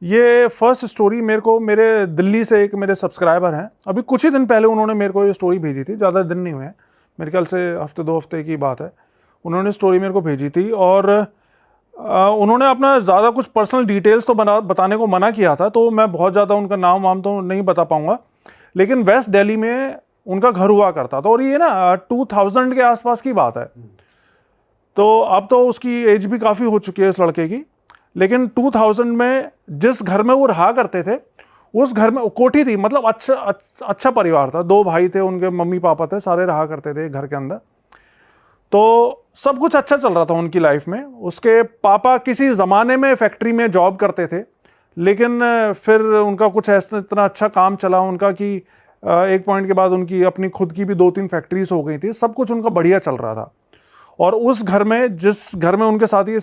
ये first story मेरे को मेरे दिल्ली से एक मेरे सब्सक्राइबर हैं, अभी कुछ ही दिन पहले उन्होंने मेरे को ये स्टोरी भेजी थी, ज़्यादा दिन नहीं हुए हैं, मेरे ख्याल से हफ्ते 2 हफ्ते की बात है। उन्होंने स्टोरी मेरे को भेजी थी और उन्होंने अपना ज़्यादा कुछ पर्सनल डिटेल्स तो बताने को मना किया था, तो मैं बहुत ज़्यादा उनका नाम वाम तो नहीं बता पाऊँगा, लेकिन वेस्ट दिल्ली में उनका घर हुआ करता था और ये ना 2000 के आसपास की बात है। तो अब तो उसकी एज भी काफ़ी हो चुकी है इस लड़के की, लेकिन 2000 में जिस घर में वो रहा करते थे, उस घर में कोठी थी, मतलब अच्छा परिवार था, 2 भाई थे, उनके मम्मी पापा थे, सारे रहा करते थे घर के अंदर। तो सब कुछ अच्छा चल रहा था उनकी लाइफ में। उसके पापा किसी ज़माने में फैक्ट्री में जॉब करते थे, लेकिन फिर उनका कुछ ऐसा इतना अच्छा काम चला उनका कि एक पॉइंट के बाद उनकी अपनी खुद की भी 2-3 फैक्ट्रीज हो गई थी, सब कुछ उनका बढ़िया चल रहा था। और उस घर में, जिस घर में उनके साथ ये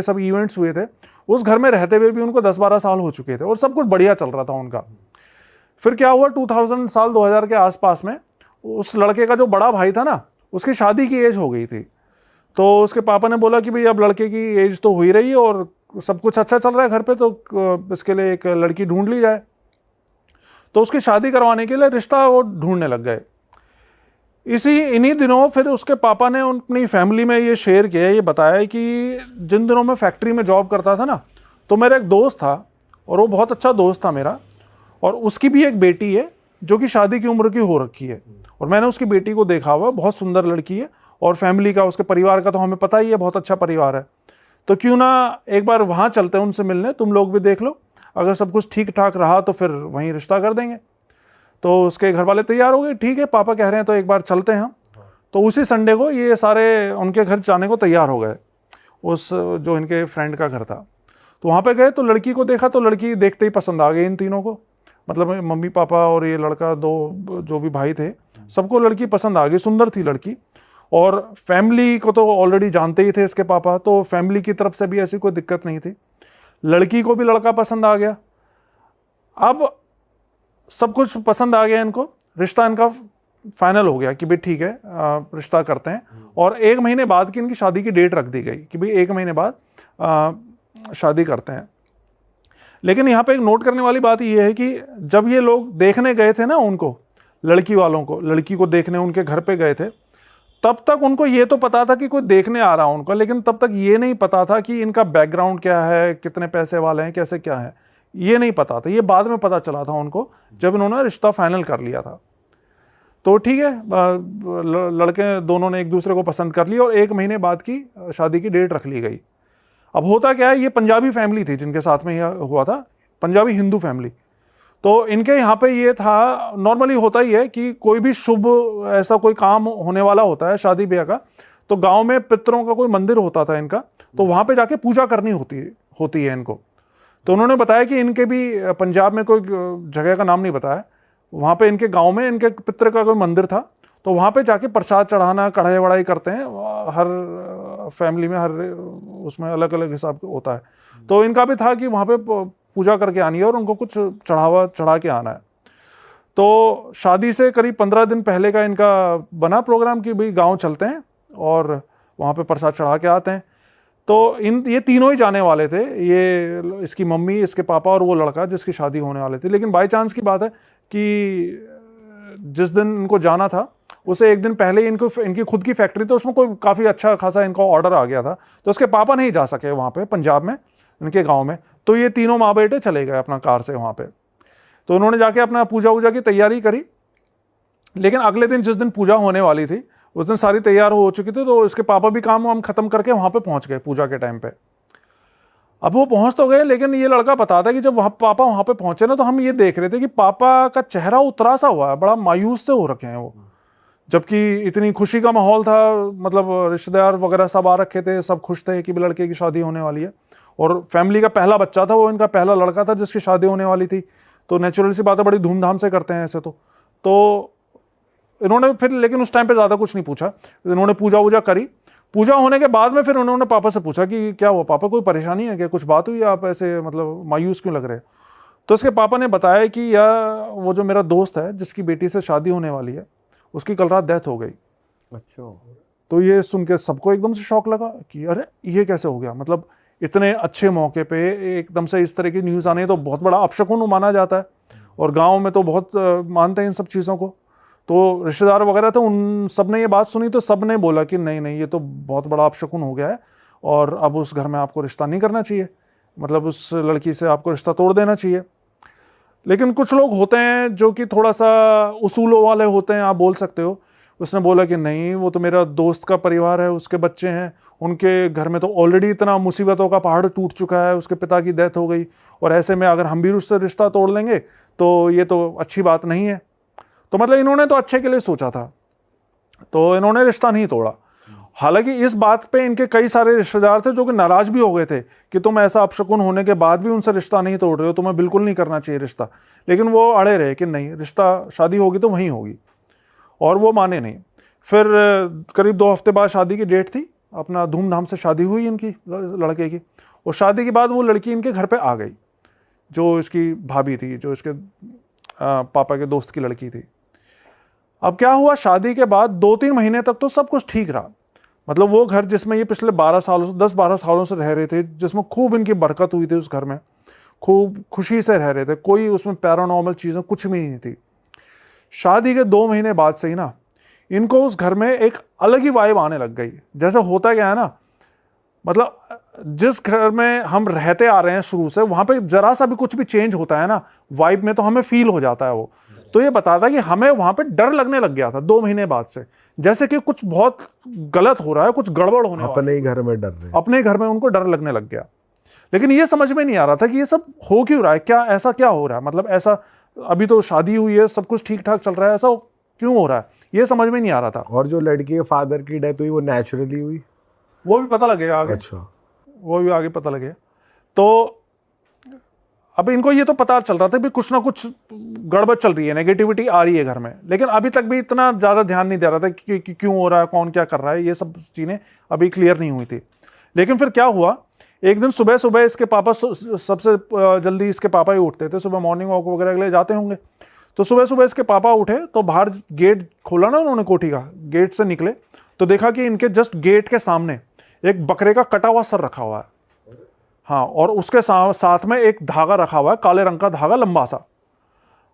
सब इवेंट्स हुए थे, उस घर में रहते हुए भी उनको 10-12 साल हो चुके थे और सब कुछ बढ़िया चल रहा था उनका। फिर क्या हुआ, 2000 के आसपास में उस लड़के का जो बड़ा भाई था ना, उसकी शादी की एज हो गई थी। तो उसके पापा ने बोला कि भाई अब लड़के की एज तो हो ही रही है और सब कुछ अच्छा चल रहा है घर पे, तो इसके लिए एक लड़की ढूंढ ली जाए। तो उसकी शादी करवाने के लिए रिश्ता वो ढूंढने लग गए। इन्हीं दिनों फिर उसके पापा ने अपनी फैमिली में ये शेयर किया, ये बताया कि जिन दिनों मैं फैक्ट्री में जॉब करता था ना, तो मेरा एक दोस्त था और वो बहुत अच्छा दोस्त था मेरा, और उसकी भी एक बेटी है जो कि शादी की उम्र की हो रखी है, और मैंने उसकी बेटी को देखा हुआ, बहुत सुंदर लड़की है, और फैमिली का, उसके परिवार का तो हमें पता ही है, बहुत अच्छा परिवार है। तो क्यों ना एक बार वहाँ चलते हैं उनसे मिलने, तुम लोग भी देख लो, अगर सब कुछ ठीक ठाक रहा तो फिर वहीं रिश्ता कर देंगे। तो उसके घर वाले तैयार हो गए, ठीक है पापा कह रहे हैं तो एक बार चलते हैं हम। तो उसी संडे को ये सारे उनके घर जाने को तैयार हो गए, उस जो इनके फ्रेंड का घर था। तो वहाँ पे गए तो लड़की को देखा, तो लड़की देखते ही पसंद आ गई इन तीनों को, मतलब मम्मी पापा और ये लड़का, 2 जो भी भाई थे, सबको लड़की पसंद आ गई, सुंदर थी लड़की। और फैमिली को तो ऑलरेडी जानते ही थे इसके पापा, तो फैमिली की तरफ से भी ऐसी कोई दिक्कत नहीं थी, लड़की को भी लड़का पसंद आ गया। अब सब कुछ पसंद आ गया इनको, रिश्ता इनका फाइनल हो गया कि भाई ठीक है रिश्ता करते हैं। और 1 महीने बाद की इनकी शादी की डेट रख दी गई कि भाई 1 महीने बाद शादी करते हैं। लेकिन यहाँ पे एक नोट करने वाली बात यह है कि जब ये लोग देखने गए थे ना उनको, लड़की वालों को, लड़की को देखने उनके घर पे गए थे, तब तक उनको ये तो पता था कि कोई देखने आ रहा है उनको, लेकिन तब तक ये नहीं पता था कि इनका बैकग्राउंड क्या है, कितने पैसे वाले हैं, कैसे क्या है, ये नहीं पता था। ये बाद में पता चला था उनको जब इन्होंने रिश्ता फाइनल कर लिया था। तो ठीक है, लड़के दोनों ने एक दूसरे को पसंद कर लिया और 1 महीने बाद की शादी की डेट रख ली गई। अब होता क्या है, ये पंजाबी फैमिली थी जिनके साथ में यह हुआ था, पंजाबी हिंदू फैमिली। तो इनके यहाँ पे ये था, नॉर्मली होता ही है कि कोई भी शुभ ऐसा कोई काम होने वाला होता है शादी ब्याह का, तो गांव में पितरों का कोई मंदिर होता था इनका, तो वहाँ पे जाके पूजा करनी होती है इनको। तो उन्होंने बताया कि इनके भी पंजाब में कोई जगह का नाम नहीं बताया, वहाँ पे इनके गांव में इनके पितर का कोई मंदिर था, तो वहाँ पे जाके प्रसाद चढ़ाना, कढ़ाई वढ़ाई करते हैं, हर फैमिली में हर उसमें अलग अलग हिसाब होता है। तो इनका भी था कि वहाँ पे पूजा करके आनी है और उनको कुछ चढ़ा के आना है। तो शादी से करीब 15 दिन पहले का इनका बना प्रोग्राम कि भाई गाँव चलते हैं और वहाँ पे प्रसाद चढ़ा के आते हैं। तो ये तीनों ही जाने वाले थे, ये इसकी मम्मी, इसके पापा और वो लड़का जिसकी शादी होने वाले थे। लेकिन बाई चांस की बात है कि जिस दिन इनको जाना था उसे 1 दिन पहले ही इनकी खुद की फैक्ट्री, तो उसमें कोई काफ़ी अच्छा खासा इनका ऑर्डर आ गया था, तो उसके पापा नहीं जा सके वहाँ पे पंजाब में इनके गाँव में। तो ये तीनों माँ बेटे चले गए अपना कार से वहाँ पे। तो उन्होंने जाके अपना पूजा वूजा की तैयारी करी, लेकिन अगले दिन जिस दिन पूजा होने वाली थी उस दिन सारी तैयार हो चुकी थी, तो इसके पापा भी काम वाम खत्म करके वहाँ पे पहुँच गए पूजा के टाइम पे। अब वो पहुँच तो गए, लेकिन ये लड़का बताता है कि जब पापा वहाँ पे पहुँचे ना, तो हम ये देख रहे थे कि पापा का चेहरा उतरा सा हुआ है, बड़ा मायूस से हो रखे हैं वो, जबकि इतनी खुशी का माहौल था, मतलब रिश्तेदार वगैरह सब आ रखे थे, सब खुश थे कि लड़के की शादी होने वाली है, और फैमिली का पहला बच्चा था वो, इनका पहला लड़का था जिसकी शादी होने वाली थी। तो नेचुरल सी बात है, बड़ी धूमधाम से करते हैं ऐसे। तो इन्होंने फिर, लेकिन उस टाइम पे ज़्यादा कुछ नहीं पूछा, इन्होंने पूजा वूजा करी। पूजा होने के बाद में फिर उन्होंने पापा से पूछा कि क्या हुआ पापा, कोई परेशानी है क्या, कुछ बात हुई, आप ऐसे मतलब मायूस क्यों लग रहे हैं। तो उसके पापा ने बताया कि यार वो जो मेरा दोस्त है जिसकी बेटी से शादी होने वाली है, उसकी कल रात डेथ हो गई। अच्छा। तो ये सुन के सबको एकदम से शौक लगा कि अरे ये कैसे हो गया, मतलब इतने अच्छे मौके पे एकदम से इस तरह की न्यूज़ आने तो बहुत बड़ा अपशकुन माना जाता है, और गांव में तो बहुत मानते हैं इन सब चीज़ों को। तो रिश्तेदार वगैरह तो उन सब ने ये बात सुनी तो सब ने बोला कि नहीं नहीं, ये तो बहुत बड़ा अपशकुन हो गया है और अब उस घर में आपको रिश्ता नहीं करना चाहिए, मतलब उस लड़की से आपको रिश्ता तोड़ देना चाहिए। लेकिन कुछ लोग होते हैं जो कि थोड़ा सा उसूलों वाले होते हैं, आप बोल सकते हो। उसने बोला कि नहीं, वो तो मेरा दोस्त का परिवार है, उसके बच्चे हैं, उनके घर में तो ऑलरेडी इतना मुसीबतों का पहाड़ टूट चुका है, उसके पिता की डेथ हो गई, और ऐसे में अगर हम भी उससे रिश्ता तोड़ लेंगे तो ये तो अच्छी बात नहीं है। तो मतलब इन्होंने तो अच्छे के लिए सोचा था, तो इन्होंने रिश्ता नहीं तोड़ा। हालांकि इस बात पे इनके कई सारे रिश्तेदार थे जो कि नाराज भी हो गए थे कि तुम ऐसा अपशकुन होने के बाद भी उनसे रिश्ता नहीं तोड़ रहे हो, तुम्हें बिल्कुल नहीं करना चाहिए रिश्ता। लेकिन वो अड़े रहे कि नहीं, रिश्ता शादी होगी तो वहीं होगी, और वो माने नहीं। फिर करीब 2 हफ्ते बाद शादी की डेट थी, अपना धूमधाम से शादी हुई इनकी लड़के की, और शादी के बाद वो लड़की इनके घर पे आ गई, जो इसकी भाभी थी, जो इसके पापा के दोस्त की लड़की थी। अब क्या हुआ, शादी के बाद 2-3 महीने तक तो सब कुछ ठीक रहा। मतलब वो घर जिसमें ये पिछले 10-12 सालों से रह रहे थे, जिसमें खूब इनकी बरकत हुई थी, उस घर में खूब खुशी से रह रहे थे, कोई उसमें पैरानॉर्मल चीज़ें कुछ भी नहीं थी। शादी के 2 महीने बाद से ही ना इनको उस घर में एक अलग ही वाइब आने लग गई। जैसे होता क्या है ना, मतलब जिस घर में हम रहते आ रहे हैं शुरू से, वहां पे जरा सा भी कुछ भी चेंज होता है ना वाइब में, तो हमें फील हो जाता है वो। तो ये बताता है कि हमें वहां पे डर लगने लग गया था 2 महीने बाद से, जैसे कि कुछ बहुत गलत हो रहा है, कुछ गड़बड़ होने वाला है। अपने ही घर में डर रहे, अपने घर में उनको डर लगने लग गया। लेकिन ये समझ में नहीं आ रहा था कि ये सब हो क्यों रहा है, क्या ऐसा क्या हो रहा है, मतलब ऐसा अभी तो शादी हुई है, सब कुछ ठीक ठाक चल रहा है, ऐसा क्यों हो रहा है, ये समझ में नहीं आ रहा था। और जो लड़की के फादर की डेथ हुई वो नेचुरली हुई, वो भी पता लगेगा आगे। अच्छा, वो भी आगे पता लगेगा। तो अब इनको ये तो पता चल रहा था भी कुछ ना कुछ गड़बड़ चल रही है, नेगेटिविटी आ रही है घर में, लेकिन अभी तक भी इतना ज़्यादा ध्यान नहीं दे रहा था कि क्यों हो रहा है, कौन क्या कर रहा है, ये सब चीज़ें अभी क्लियर नहीं हुई थी। लेकिन फिर क्या हुआ, एक दिन सुबह सुबह इसके पापा, सबसे जल्दी इसके पापा ही उठते थे, सुबह मॉर्निंग वॉक वगैरह के लिए जाते होंगे। तो सुबह सुबह इसके पापा उठे तो बाहर गेट खोला ना उन्होंने कोठी का, गेट से निकले तो देखा कि इनके जस्ट गेट के सामने एक बकरे का कटा हुआ सर रखा हुआ है। हाँ, और उसके साथ में एक धागा रखा हुआ है, काले रंग का धागा लंबा सा।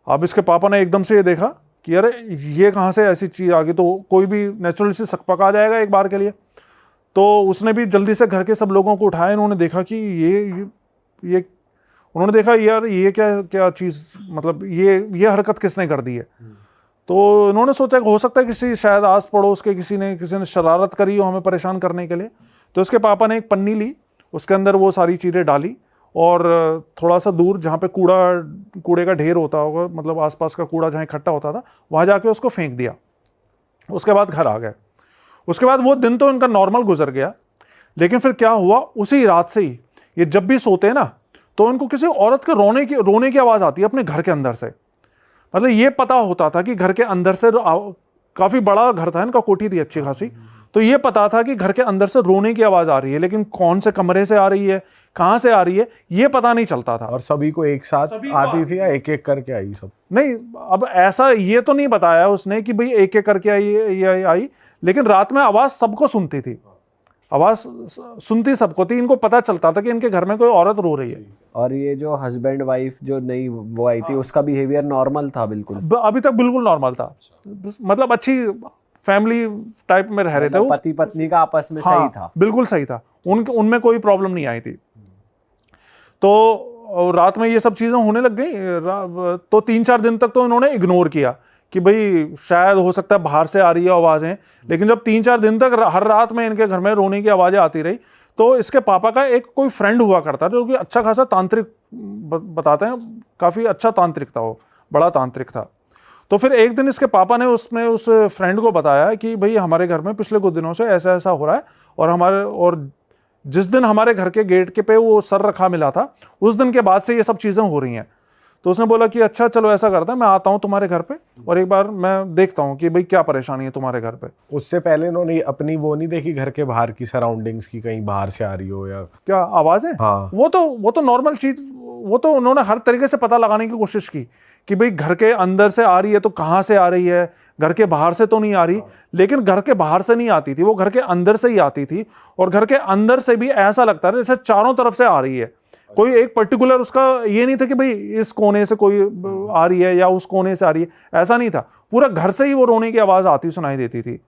अब इसके पापा ने एकदम से ये देखा कि अरे ये कहाँ से ऐसी चीज़ आ गई, तो कोई भी नेचुरली से सकपका जाएगा एक बार के लिए। तो उसने भी जल्दी से घर के सब लोगों को उठाया, इन्होंने देखा कि ये उन्होंने देखा यार ये क्या क्या चीज़, मतलब ये हरकत किसने कर दी है। तो इन्होंने सोचा कि हो सकता है किसी शायद आस पड़ोस के किसी ने शरारत करी हो हमें परेशान करने के लिए। तो इसके पापा ने एक पन्नी ली, उसके अंदर वो सारी चीज़ें डाली, और थोड़ा सा दूर जहाँ पे कूड़े का ढेर होता होगा, मतलब आसपास का कूड़ा जहाँ इकट्ठा होता था, वहाँ जाके उसको फेंक दिया। उसके बाद घर आ गए। उसके बाद वो दिन तो इनका नॉर्मल गुजर गया। लेकिन फिर क्या हुआ, उसी रात से ही ये जब भी सोते हैं ना तो इनको किसी औरत के रोने की आवाज़ आती है अपने घर के अंदर से। मतलब ये पता होता था कि घर के अंदर से, काफ़ी बड़ा घर था इनका, कोठी थी अच्छी खासी, तो ये पता था कि घर के अंदर से रोने की आवाज़ आ रही है, लेकिन कौन से कमरे से आ रही है, कहाँ से आ रही है, ये पता नहीं चलता था। और सभी को एक साथ आती थी या एक एक करके आई सब? नहीं, अब ऐसा ये तो नहीं बताया उसने कि भाई एक एक करके आई, लेकिन रात में आवाज़ सबको सुनती थी, आवाज़ सुनती सबको थी। इनको पता चलता था कि इनके घर में कोई औरत रो रही है। और ये जो हस्बैंड वाइफ जो नई वो आई थी, उसका बिहेवियर नॉर्मल था बिल्कुल? अभी तक बिल्कुल नॉर्मल था, मतलब अच्छी फैमिली टाइप में रह रहे थे वो, पति पत्नी का आपस में सही था, बिल्कुल सही था, उनमें कोई प्रॉब्लम नहीं आई थी। तो रात में ये सब चीज़ें होने लग गई। तो 3-4 दिन तक तो इन्होंने इग्नोर किया कि भाई शायद हो सकता है बाहर से आ रही है आवाज़ें। लेकिन जब 3-4 दिन तक हर रात में इनके घर में रोने की आवाज़ें आती रही, तो इसके पापा का एक कोई फ्रेंड हुआ करता जो कि अच्छा खासा तांत्रिक, बताते हैं काफ़ी अच्छा तांत्रिक था, वो बड़ा तांत्रिक था। तो फिर एक दिन इसके पापा ने उस फ्रेंड को बताया कि भाई हमारे घर में पिछले कुछ दिनों से ऐसा ऐसा हो रहा है, और जिस दिन हमारे घर के गेट के पे वो सर रखा मिला था, उस दिन के बाद से ये सब चीज़ें हो रही हैं। तो उसने बोला कि अच्छा चलो ऐसा करता है, मैं आता हूँ तुम्हारे घर पे और एक बार मैं देखता हूँ कि भाई क्या परेशानी है तुम्हारे घर पे। उससे पहले इन्होंने अपनी वो नहीं देखी घर के बाहर की सराउंडिंग्स की, कहीं बाहर से आ रही हो या क्या आवाज़ है? हाँ, वो तो नॉर्मल चीज़, वो तो उन्होंने हर तरीके से पता लगाने की कोशिश की कि भाई घर के अंदर से आ रही है तो कहाँ से आ रही है, घर के बाहर से तो नहीं आ रही, लेकिन घर के बाहर से नहीं आती थी, वो घर के अंदर से ही आती थी। और घर के अंदर से भी ऐसा लगता था जैसे चारों तरफ से आ रही है, कोई एक पर्टिकुलर उसका ये नहीं था कि भाई इस कोने से कोई आ रही है या उस कोने से आ रही है, ऐसा नहीं था। पूरा घर से ही वो रोने की आवाज आती सुनाई देती थी।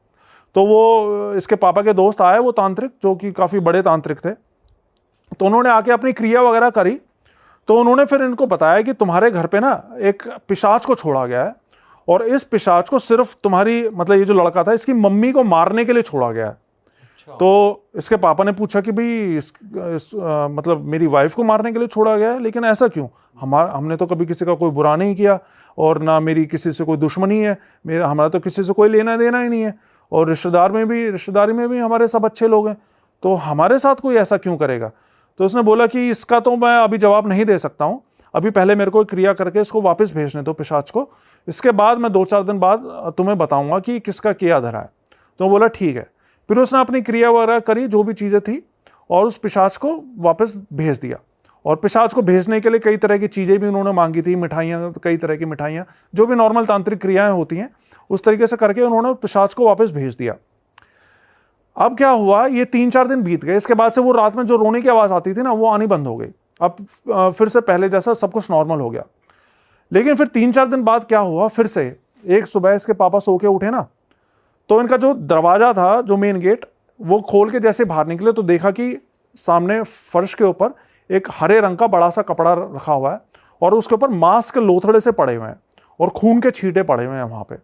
तो वो इसके पापा के दोस्त आए, वो तांत्रिक, जो कि काफी बड़े तांत्रिक थे, तो उन्होंने आके अपनी क्रिया वगैरह करी। तो उन्होंने फिर इनको बताया कि तुम्हारे घर पे ना एक पिशाच को छोड़ा गया है, और इस पिशाच को सिर्फ तुम्हारी, मतलब ये जो लड़का था, इसकी मम्मी को मारने के लिए छोड़ा गया है। तो इसके पापा ने पूछा कि भाई मतलब मेरी वाइफ को मारने के लिए छोड़ा गया है, लेकिन ऐसा क्यों? हमने तो कभी किसी का कोई बुरा नहीं किया, और ना मेरी किसी से कोई दुश्मनी है, हमारा तो किसी से कोई लेना देना ही नहीं है, और रिश्तेदारी में भी हमारे सब अच्छे लोग हैं, तो हमारे साथ कोई ऐसा क्यों करेगा? तो उसने बोला कि इसका तो मैं अभी जवाब नहीं दे सकता हूँ, अभी पहले मेरे को एक क्रिया करके इसको वापस भेजने दो पिशाच को, इसके बाद मैं 2-4 दिन बाद तुम्हें बताऊंगा कि किसका क्या धरा है। तो बोला ठीक है। फिर उसने अपनी क्रिया वगैरह करी, जो भी चीज़ें थी, और उस पिशाच को वापस भेज दिया। और पिशाच को भेजने के लिए कई तरह की चीज़ें भी उन्होंने मांगी थी, मिठाइयाँ, कई तरह की मिठाइयाँ, जो भी नॉर्मल तांत्रिक क्रियाएं होती हैं, उस तरीके से करके उन्होंने पिशाच को वापस भेज दिया। अब क्या हुआ, ये 3-4 दिन बीत गए। इसके बाद से वो रात में जो रोने की आवाज़ आती थी ना, वो आनी बंद हो गई। अब फिर से पहले जैसा सब कुछ नॉर्मल हो गया। लेकिन फिर 3-4 दिन बाद क्या हुआ, फिर से एक सुबह इसके पापा सो के उठे ना, तो इनका जो दरवाजा था, जो मेन गेट, वो खोल के जैसे बाहर निकले तो देखा कि सामने फर्श के ऊपर एक हरे रंग का बड़ा सा कपड़ा रखा हुआ है, और उसके ऊपर मांस के लोथड़े से पड़े हुए हैं, और खून के छींटे पड़े हुए हैं वहां पे।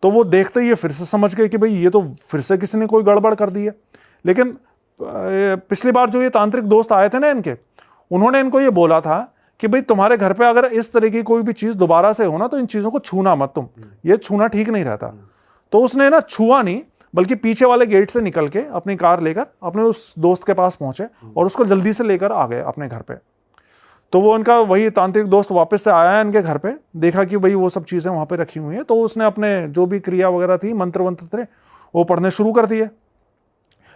तो वो देखते ही ये फिर से समझ गए कि भाई ये तो फिर से किसी ने कोई गड़बड़ कर दी है। लेकिन पिछली बार जो ये तांत्रिक दोस्त आए थे ना इनके, उन्होंने इनको ये बोला था कि भाई तुम्हारे घर पे अगर इस तरह की कोई भी चीज दोबारा से हो ना, तो इन चीजों को छूना मत तुम, ये छूना ठीक नहीं रहता। तो उसने ना छुआ नहीं, बल्कि पीछे वाले गेट से निकल के अपनी कार लेकर अपने उस दोस्त के पास पहुंचे, और उसको जल्दी से लेकर आ गए अपने घर पे। तो वो इनका वही तांत्रिक दोस्त वापस से आया इनके घर पे, देखा कि भाई वो सब चीज़ें वहाँ पे रखी हुई हैं, तो उसने अपने जो भी क्रिया वगैरह थी, मंत्र वंत्र थे, वो पढ़ने शुरू कर दिए।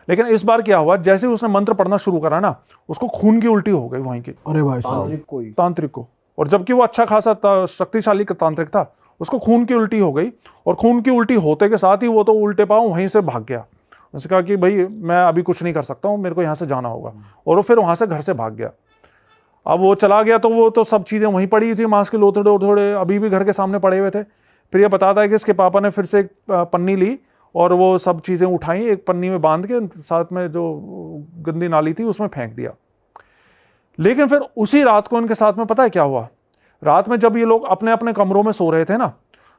लेकिन इस बार क्या हुआ, जैसे ही उसने मंत्र पढ़ना शुरू करा ना, उसको खून की उल्टी हो गई वहीं की, अरे भाई तांत्रिक को। और जबकि वो अच्छा खासा शक्तिशाली तांत्रिक था, उसको खून की उल्टी हो गई। और खून की उल्टी होते के साथ ही वो तो उल्टे पाँव वहीं से भाग गया। उसने कहा कि भाई मैं अभी कुछ नहीं कर सकता हूँ, मेरे को यहाँ से जाना होगा, और वो फिर वहाँ से घर से भाग गया। अब वो चला गया तो वो तो सब चीज़ें वहीं पड़ी हुई थी, मांस के लोथड़े उथड़े अभी भी घर के सामने पड़े हुए थे। फिर ये बताता है कि इसके पापा ने फिर से एक पन्नी ली, और वो सब चीज़ें उठाई, एक पन्नी में बांध के साथ में जो गंदी नाली थी उसमें फेंक दिया। लेकिन फिर उसी रात को इनके साथ में पता है क्या हुआ, रात में जब ये लोग अपने अपने कमरों में सो रहे थे ना,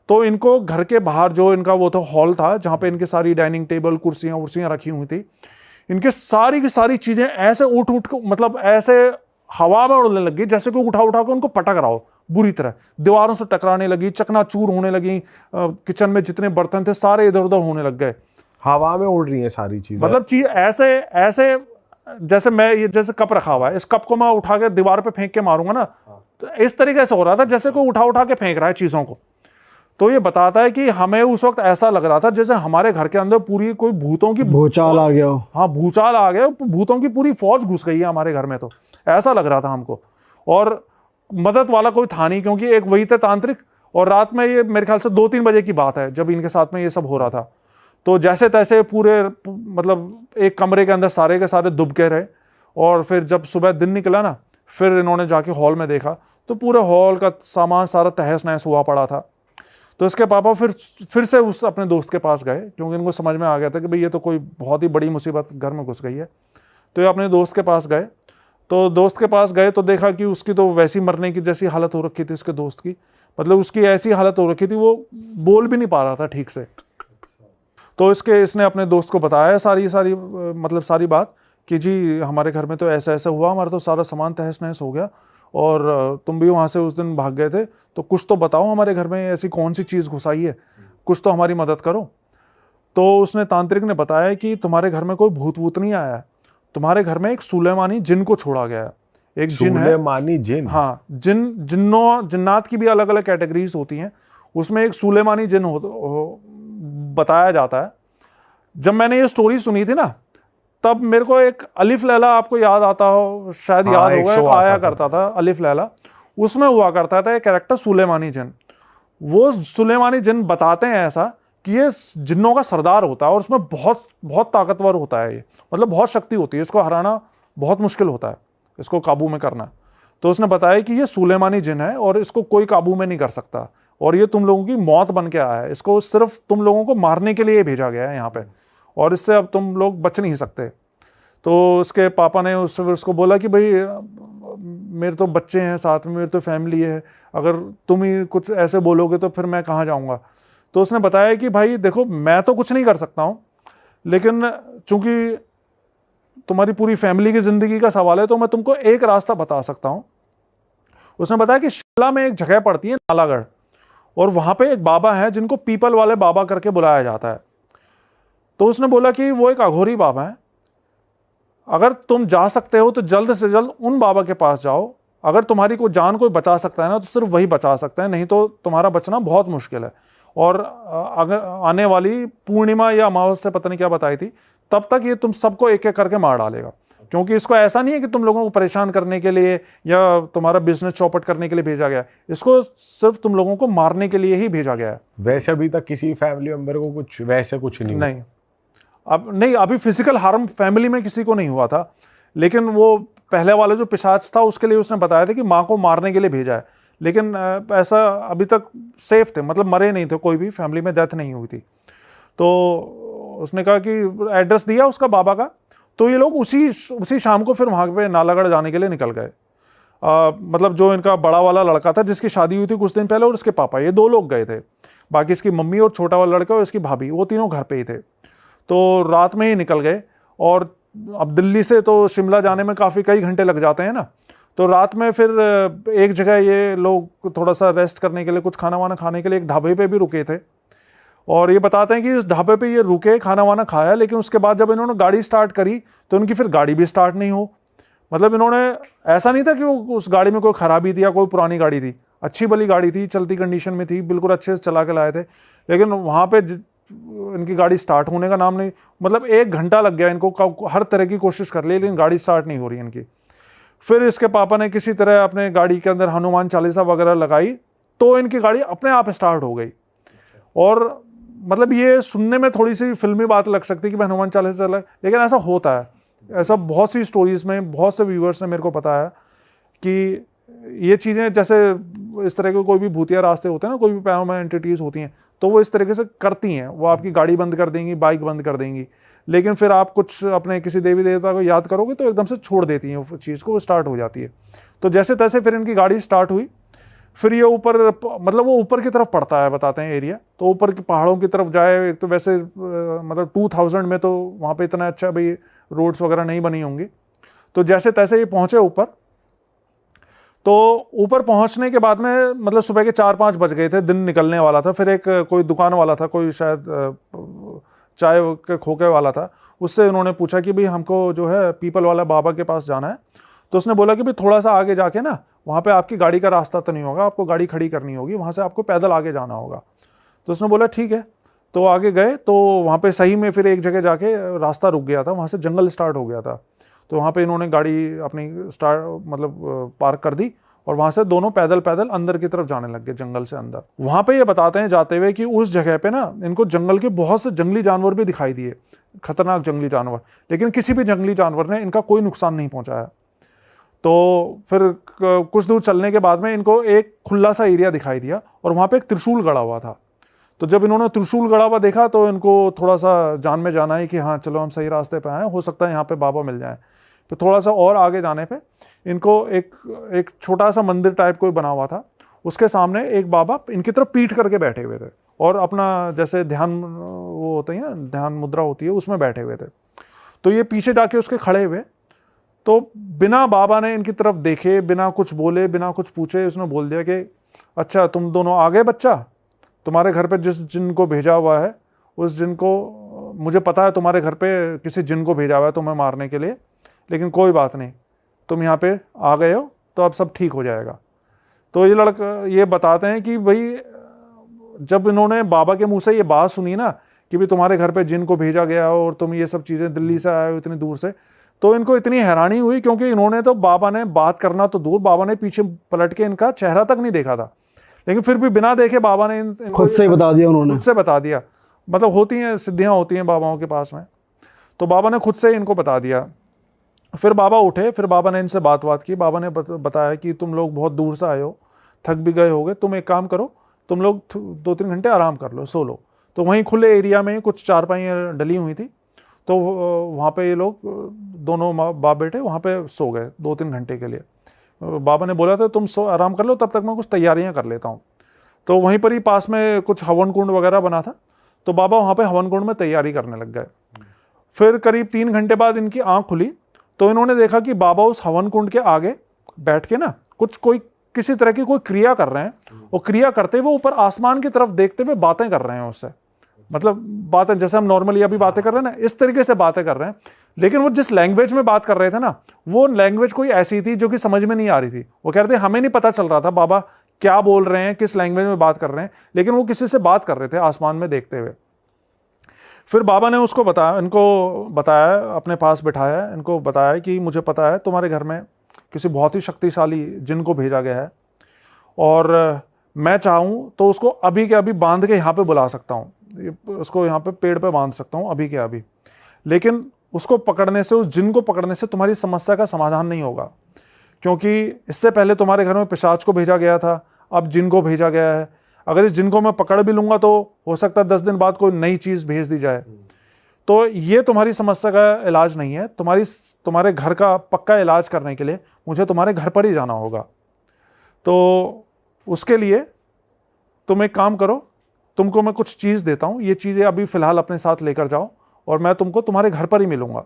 तो इनको घर के बाहर जो इनका वो तो हॉल था, जहाँ पे इनकी सारी डाइनिंग टेबल कुर्सियाँ उर्सियाँ रखी हुई थी, इनके सारी की सारी चीज़ें ऐसे उठ मतलब ऐसे हवा में उड़ने लगी जैसे कोई उठा उठा के उनको पटक रहा हो बुरी तरह, दीवारों से टकराने लगी, चकनाचूर होने लगी, किचन में जितने बर्तन थे सारे इधर उधर होने लग गए, हवा में उड़ रही है सारी चीजें। मतलब चीज ऐसे ऐसे जैसे मैं ये जैसे कप रखा हुआ है, इस कप को मैं उठा के दीवार पे फेंक के मारूंगा ना, तो इस तरीके से हो रहा था जैसे कोई उठा उठा के फेंक रहा है चीजों को। तो ये बताता है कि हमें उस वक्त ऐसा लग रहा था जैसे हमारे घर के अंदर पूरी कोई भूतों की भूचाल आ गया हो। हाँ, भूचाल आ गया, भूतों की पूरी फौज घुस गई है हमारे घर में, तो ऐसा लग रहा था हमको। और मदद वाला कोई था नहीं, क्योंकि एक वही थे तांत्रिक, और रात में ये मेरे ख्याल से 2-3 बजे की बात है जब इनके साथ में ये सब हो रहा था। तो जैसे तैसे पूरे मतलब एक कमरे के अंदर सारे के सारे दुब के रहे, और फिर जब सुबह दिन निकला ना, फिर इन्होंने जाके हॉल में देखा तो पूरे हॉल का सामान सारा तहस नहस हुआ पड़ा था। तो इसके पापा फिर से उस अपने दोस्त के पास गए, क्योंकि इनको समझ में आ गया था कि भाई ये तो कोई बहुत ही बड़ी मुसीबत घर में घुस गई है। तो ये अपने दोस्त के पास गए, तो दोस्त के पास गए तो देखा कि उसकी तो वैसी मरने की जैसी हालत हो रखी थी उसके दोस्त की, मतलब उसकी ऐसी हालत हो रखी थी वो बोल भी नहीं पा रहा था ठीक से। तो इसने अपने दोस्त को बताया सारी बात कि जी हमारे घर में तो ऐसा ऐसा हुआ, हमारा तो सारा सामान तहस नहस हो गया, और तुम भी वहाँ से उस दिन भाग गए थे, तो कुछ तो बताओ हमारे घर में ऐसी कौन सी चीज़ घुसाई है, कुछ तो हमारी मदद करो। तो उसने तांत्रिक ने बताया कि तुम्हारे घर में कोई भूत वूत नहीं आया है, तुम्हारे घर में एक सुलेमानी जिन को छोड़ा गया है। एक जिन है, सुलेमानी जिन, हाँ, जिन्नात की भी अलग अलग कैटेगरीज होती हैं, उसमें एक सुलेमानी जिन बताया जाता है। जब मैंने ये स्टोरी सुनी थी ना, तब मेरे को एक अलिफ लैला, आपको याद आता हो शायद, याद होगा, तो आया करता था अलिफ लैला, उसमें हुआ करता था एक कैरेक्टर सुलेमानी जिन। वो सुलेमानी जिन बताते हैं ऐसा कि ये जिन्नों का सरदार होता है और उसमें बहुत बहुत ताकतवर होता है ये, मतलब बहुत शक्ति होती है, इसको हराना बहुत मुश्किल होता है, इसको काबू में करना। तो उसने बताया कि ये सुलेमानी जिन है और इसको कोई काबू में नहीं कर सकता और ये तुम लोगों की मौत बन के आया है, इसको सिर्फ तुम लोगों को मारने के लिए भेजा गया है यहाँ पे और इससे अब तुम लोग बच नहीं सकते। तो उसके पापा ने उसको बोला कि भाई मेरे तो बच्चे हैं साथ में, मेरी तो फैमिली है, अगर तुम ही कुछ ऐसे बोलोगे तो फिर मैं कहाँ जाऊँगा। तो उसने बताया कि भाई देखो मैं तो कुछ नहीं कर सकता हूँ, लेकिन चूंकि तुम्हारी पूरी फैमिली की ज़िंदगी का सवाल है तो मैं तुमको एक रास्ता बता सकता हूँ। उसने बताया कि शिमला में एक जगह पड़ती है नालागढ़, और वहाँ पे एक बाबा है जिनको पीपल वाले बाबा करके बुलाया जाता है। तो उसने बोला कि वो एक अघोरी बाबा है, अगर तुम जा सकते हो तो जल्द से जल्द उन बाबा के पास जाओ, अगर तुम्हारी कोई जान कोई बचा सकता है ना तो सिर्फ वही बचा सकता है, नहीं तो तुम्हारा बचना बहुत मुश्किल है। और अगर आने वाली पूर्णिमा या अमावस्या पता नहीं क्या बताई थी, तब तक ये तुम सबको एक एक करके मार डालेगा, क्योंकि इसको ऐसा नहीं है कि तुम लोगों को परेशान करने के लिए या तुम्हारा बिजनेस चौपट करने के लिए भेजा गया है, इसको सिर्फ तुम लोगों को मारने के लिए ही भेजा गया है। वैसे अभी तक किसी फैमिली मेंबर को कुछ वैसे कुछ नहीं हुआ? नहीं, अब नहीं, अभी फिजिकल हार्म फैमिली में किसी को नहीं हुआ था, लेकिन वो पहले वाला जो पिशाच था उसके लिए उसने बताया था कि माँ को मारने के लिए भेजा है, लेकिन ऐसा अभी तक सेफ थे, मतलब मरे नहीं थे, कोई भी फैमिली में डेथ नहीं हुई थी। तो उसने कहा कि एड्रेस दिया उसका बाबा का, तो ये लोग उसी शाम को फिर वहाँ पे नालागढ़ जाने के लिए निकल गए। मतलब जो इनका बड़ा वाला लड़का था जिसकी शादी हुई थी कुछ दिन पहले, और उसके पापा, ये 2 लोग गए थे, बाकी इसकी मम्मी और छोटा वाला लड़का और इसकी भाभी, वो तीनों घर पे ही थे। तो रात में ही निकल गए, और अब दिल्ली से तो शिमला जाने में कई घंटे लग जाते हैं ना, तो रात में फिर एक जगह ये लोग थोड़ा सा रेस्ट करने के लिए, कुछ खाना वाना खाने के लिए एक ढाबे पे भी रुके थे। और ये बताते हैं कि इस ढाबे पे ये रुके, खाना वाना खाया, लेकिन उसके बाद जब इन्होंने गाड़ी स्टार्ट करी तो इनकी फिर गाड़ी भी स्टार्ट नहीं हो। मतलब इन्होंने, ऐसा नहीं था कि वो उस गाड़ी में कोई खराबी थी या कोई पुरानी गाड़ी थी, अच्छी भली गाड़ी थी, चलती कंडीशन में थी, बिल्कुल अच्छे से चला के लाए थे, लेकिन वहाँ पे इनकी गाड़ी स्टार्ट होने का नाम नहीं, मतलब 1 घंटा लग गया इनको, हर तरह की कोशिश कर ली लेकिन गाड़ी स्टार्ट नहीं हो रही इनकी। फिर इसके पापा ने किसी तरह अपने गाड़ी के अंदर हनुमान चालीसा वगैरह लगाई तो इनकी गाड़ी अपने आप स्टार्ट हो गई। और मतलब ये सुनने में थोड़ी सी फिल्मी बात लग सकती है कि हनुमान चालीसा लग, लेकिन ऐसा होता है, ऐसा बहुत सी स्टोरीज में बहुत से व्यूअर्स ने मेरे को बताया कि ये चीज़ें, जैसे इस तरह के कोई भी भूतिया रास्ते होते हैं ना, कोई भी पैरानॉर्मल एंटिटीज होती हैं, तो वो इस तरीके से करती हैं, वो आपकी गाड़ी बंद कर देंगी, बाइक बंद कर देंगी, लेकिन फिर आप कुछ अपने किसी देवी देवता को याद करोगे तो एकदम से छोड़ देती हैं वो चीज़ को, वो स्टार्ट हो जाती है। तो जैसे तैसे फिर इनकी गाड़ी स्टार्ट हुई, फिर ये ऊपर, मतलब वो ऊपर की तरफ पड़ता है बताते हैं एरिया, तो ऊपर की पहाड़ों की तरफ जाए, एक तो वैसे मतलब 2000 में तो वहाँ पे इतना अच्छा भाई रोड्स वगैरह नहीं बनी होंगी। तो जैसे तैसे ये पहुँचे ऊपर, तो ऊपर पहुंचने के बाद में मतलब सुबह के 4-5 बज गए थे, दिन निकलने वाला था। फिर एक कोई दुकान वाला था, कोई शायद चाय के खोखे वाला था, उससे उन्होंने पूछा कि भाई हमको जो है पीपल वाला बाबा के पास जाना है। तो उसने बोला कि भाई थोड़ा सा आगे जाके ना, वहाँ पे आपकी गाड़ी का रास्ता तो नहीं होगा, आपको गाड़ी खड़ी करनी होगी, वहाँ से आपको पैदल आगे जाना होगा। तो उसने बोला ठीक है। तो आगे गए तो वहाँ पे सही में फिर एक जगह जाके रास्ता रुक गया था, वहाँ से जंगल स्टार्ट हो गया था। तो वहाँ पे इन्होंने गाड़ी अपनी मतलब पार्क कर दी और वहाँ से दोनों पैदल पैदल अंदर की तरफ जाने लग गए, जंगल से अंदर। वहाँ पे ये बताते हैं जाते हुए कि उस जगह पे ना इनको जंगल के बहुत से जंगली जानवर भी दिखाई दिए, खतरनाक जंगली जानवर, लेकिन किसी भी जंगली जानवर ने इनका कोई नुकसान नहीं पहुँचाया। तो फिर कुछ दूर चलने के बाद में इनको एक खुला सा एरिया दिखाई दिया और वहाँ पे एक त्रिशूल गड़ा हुआ था। तो जब इन्होंने त्रिशूल गड़ा हुआ देखा तो इनको थोड़ा सा जान में जाना है कि हाँ चलो हम सही रास्ते पे आए, हो सकता है यहाँ पे बाबा मिल जाए। तो थोड़ा सा और आगे जाने पे इनको एक छोटा सा मंदिर टाइप कोई बना हुआ था, उसके सामने एक बाबा इनकी तरफ पीठ करके बैठे हुए थे और अपना जैसे ध्यान वो होता है ना, ध्यान मुद्रा होती है, उसमें बैठे हुए थे। तो ये पीछे जाके उसके खड़े हुए, तो बिना बाबा ने इनकी तरफ देखे, बिना कुछ बोले, बिना कुछ पूछे, उसने बोल दिया कि अच्छा तुम दोनों आ गए बच्चा, तुम्हारे घर पे जिस जिन को भेजा हुआ है उस जिन को, मुझे पता है तुम्हारे घर पे किसी जिन को भेजा हुआ है तुम्हें मारने के लिए, लेकिन कोई बात नहीं, तुम यहाँ पे आ गए हो तो अब सब ठीक हो जाएगा। तो ये लड़का ये बताते हैं कि भाई जब इन्होंने बाबा के मुंह से ये बात सुनी ना कि भाई तुम्हारे घर पे जिन को भेजा गया हो और तुम ये सब चीज़ें दिल्ली से आए हो इतनी दूर से, तो इनको इतनी हैरानी हुई, क्योंकि इन्होंने तो बाबा ने बात करना तो दूर, बाबा ने पीछे पलट के इनका चेहरा तक नहीं देखा था, लेकिन फिर भी बिना देखे बाबा ने इनको खुद से ही बता दिया उन्होंने। खुद से बता दिया। मतलब होती हैं सिद्धियाँ होती हैं बाबाओं के पास में, तो बाबा ने खुद से इनको बता दिया। फिर बाबा उठे, फिर बाबा ने इनसे बात की। बाबा ने बताया कि तुम लोग बहुत दूर से आए हो, थक भी गए होगे, तुम एक काम करो, तुम लोग 2-3 घंटे आराम कर लो, सो लो। तो वहीं खुले एरिया में कुछ चारपाइयाँ डली हुई थी, तो वहाँ पे ये लोग दोनों बाप बेटे वहाँ पे सो गए 2-3 घंटे के लिए। बाबा ने बोला था तुम सो आराम कर लो, तब तक मैं कुछ तैयारियाँ कर लेता हूँ। तो वहीं पर ही पास में कुछ हवन कुंड वगैरह बना था, तो बाबा वहाँ पे हवन कुंड में तैयारी करने लग गए। फिर करीब 3 घंटे बाद इनकी आँख खुली, तो इन्होंने देखा कि बाबा उस हवन कुंड के आगे बैठ के ना कोई किसी तरह की कोई क्रिया कर रहे हैं, और क्रिया करते हुए ऊपर आसमान की तरफ देखते हुए बातें कर रहे हैं उससे। मतलब बातें जैसे हम नॉर्मली अभी बातें कर रहे हैं ना, इस तरीके से बातें कर रहे हैं। लेकिन वो जिस लैंग्वेज में बात कर रहे थे ना, वो लैंग्वेज कोई ऐसी थी जो कि समझ में नहीं आ रही थी। वो कह रहे थे हमें नहीं पता चल रहा था बाबा क्या बोल रहे हैं, किस लैंग्वेज में बात कर रहे हैं, लेकिन वो किसी से बात कर रहे थे आसमान में देखते हुए। फिर बाबा ने उसको बताया, इनको बताया, अपने पास बिठाया, इनको बताया कि मुझे पता है तुम्हारे घर में किसी बहुत ही शक्तिशाली जिन को भेजा गया है, और मैं चाहूँ तो उसको अभी के अभी बांध के यहाँ पे बुला सकता हूँ, उसको यहाँ पे पेड़ पे बांध सकता हूँ अभी के अभी। लेकिन उसको पकड़ने से, उस जिन को पकड़ने से तुम्हारी समस्या का समाधान नहीं होगा, क्योंकि इससे पहले तुम्हारे घर में पिशाच को भेजा गया था, अब जिन को भेजा गया है। अगर इस जिन को मैं पकड़ भी लूँगा तो हो सकता है 10 दिन बाद कोई नई चीज़ भेज दी जाए। तो ये तुम्हारी समस्या का इलाज नहीं है, तुम्हारे घर का पक्का इलाज करने के लिए मुझे तुम्हारे घर पर ही जाना होगा। तो उसके लिए तुम एक काम करो, तुमको मैं कुछ चीज़ देता हूँ, ये चीज़ें अभी फ़िलहाल अपने साथ लेकर जाओ, और मैं तुमको तुम्हारे घर पर ही मिलूँगा।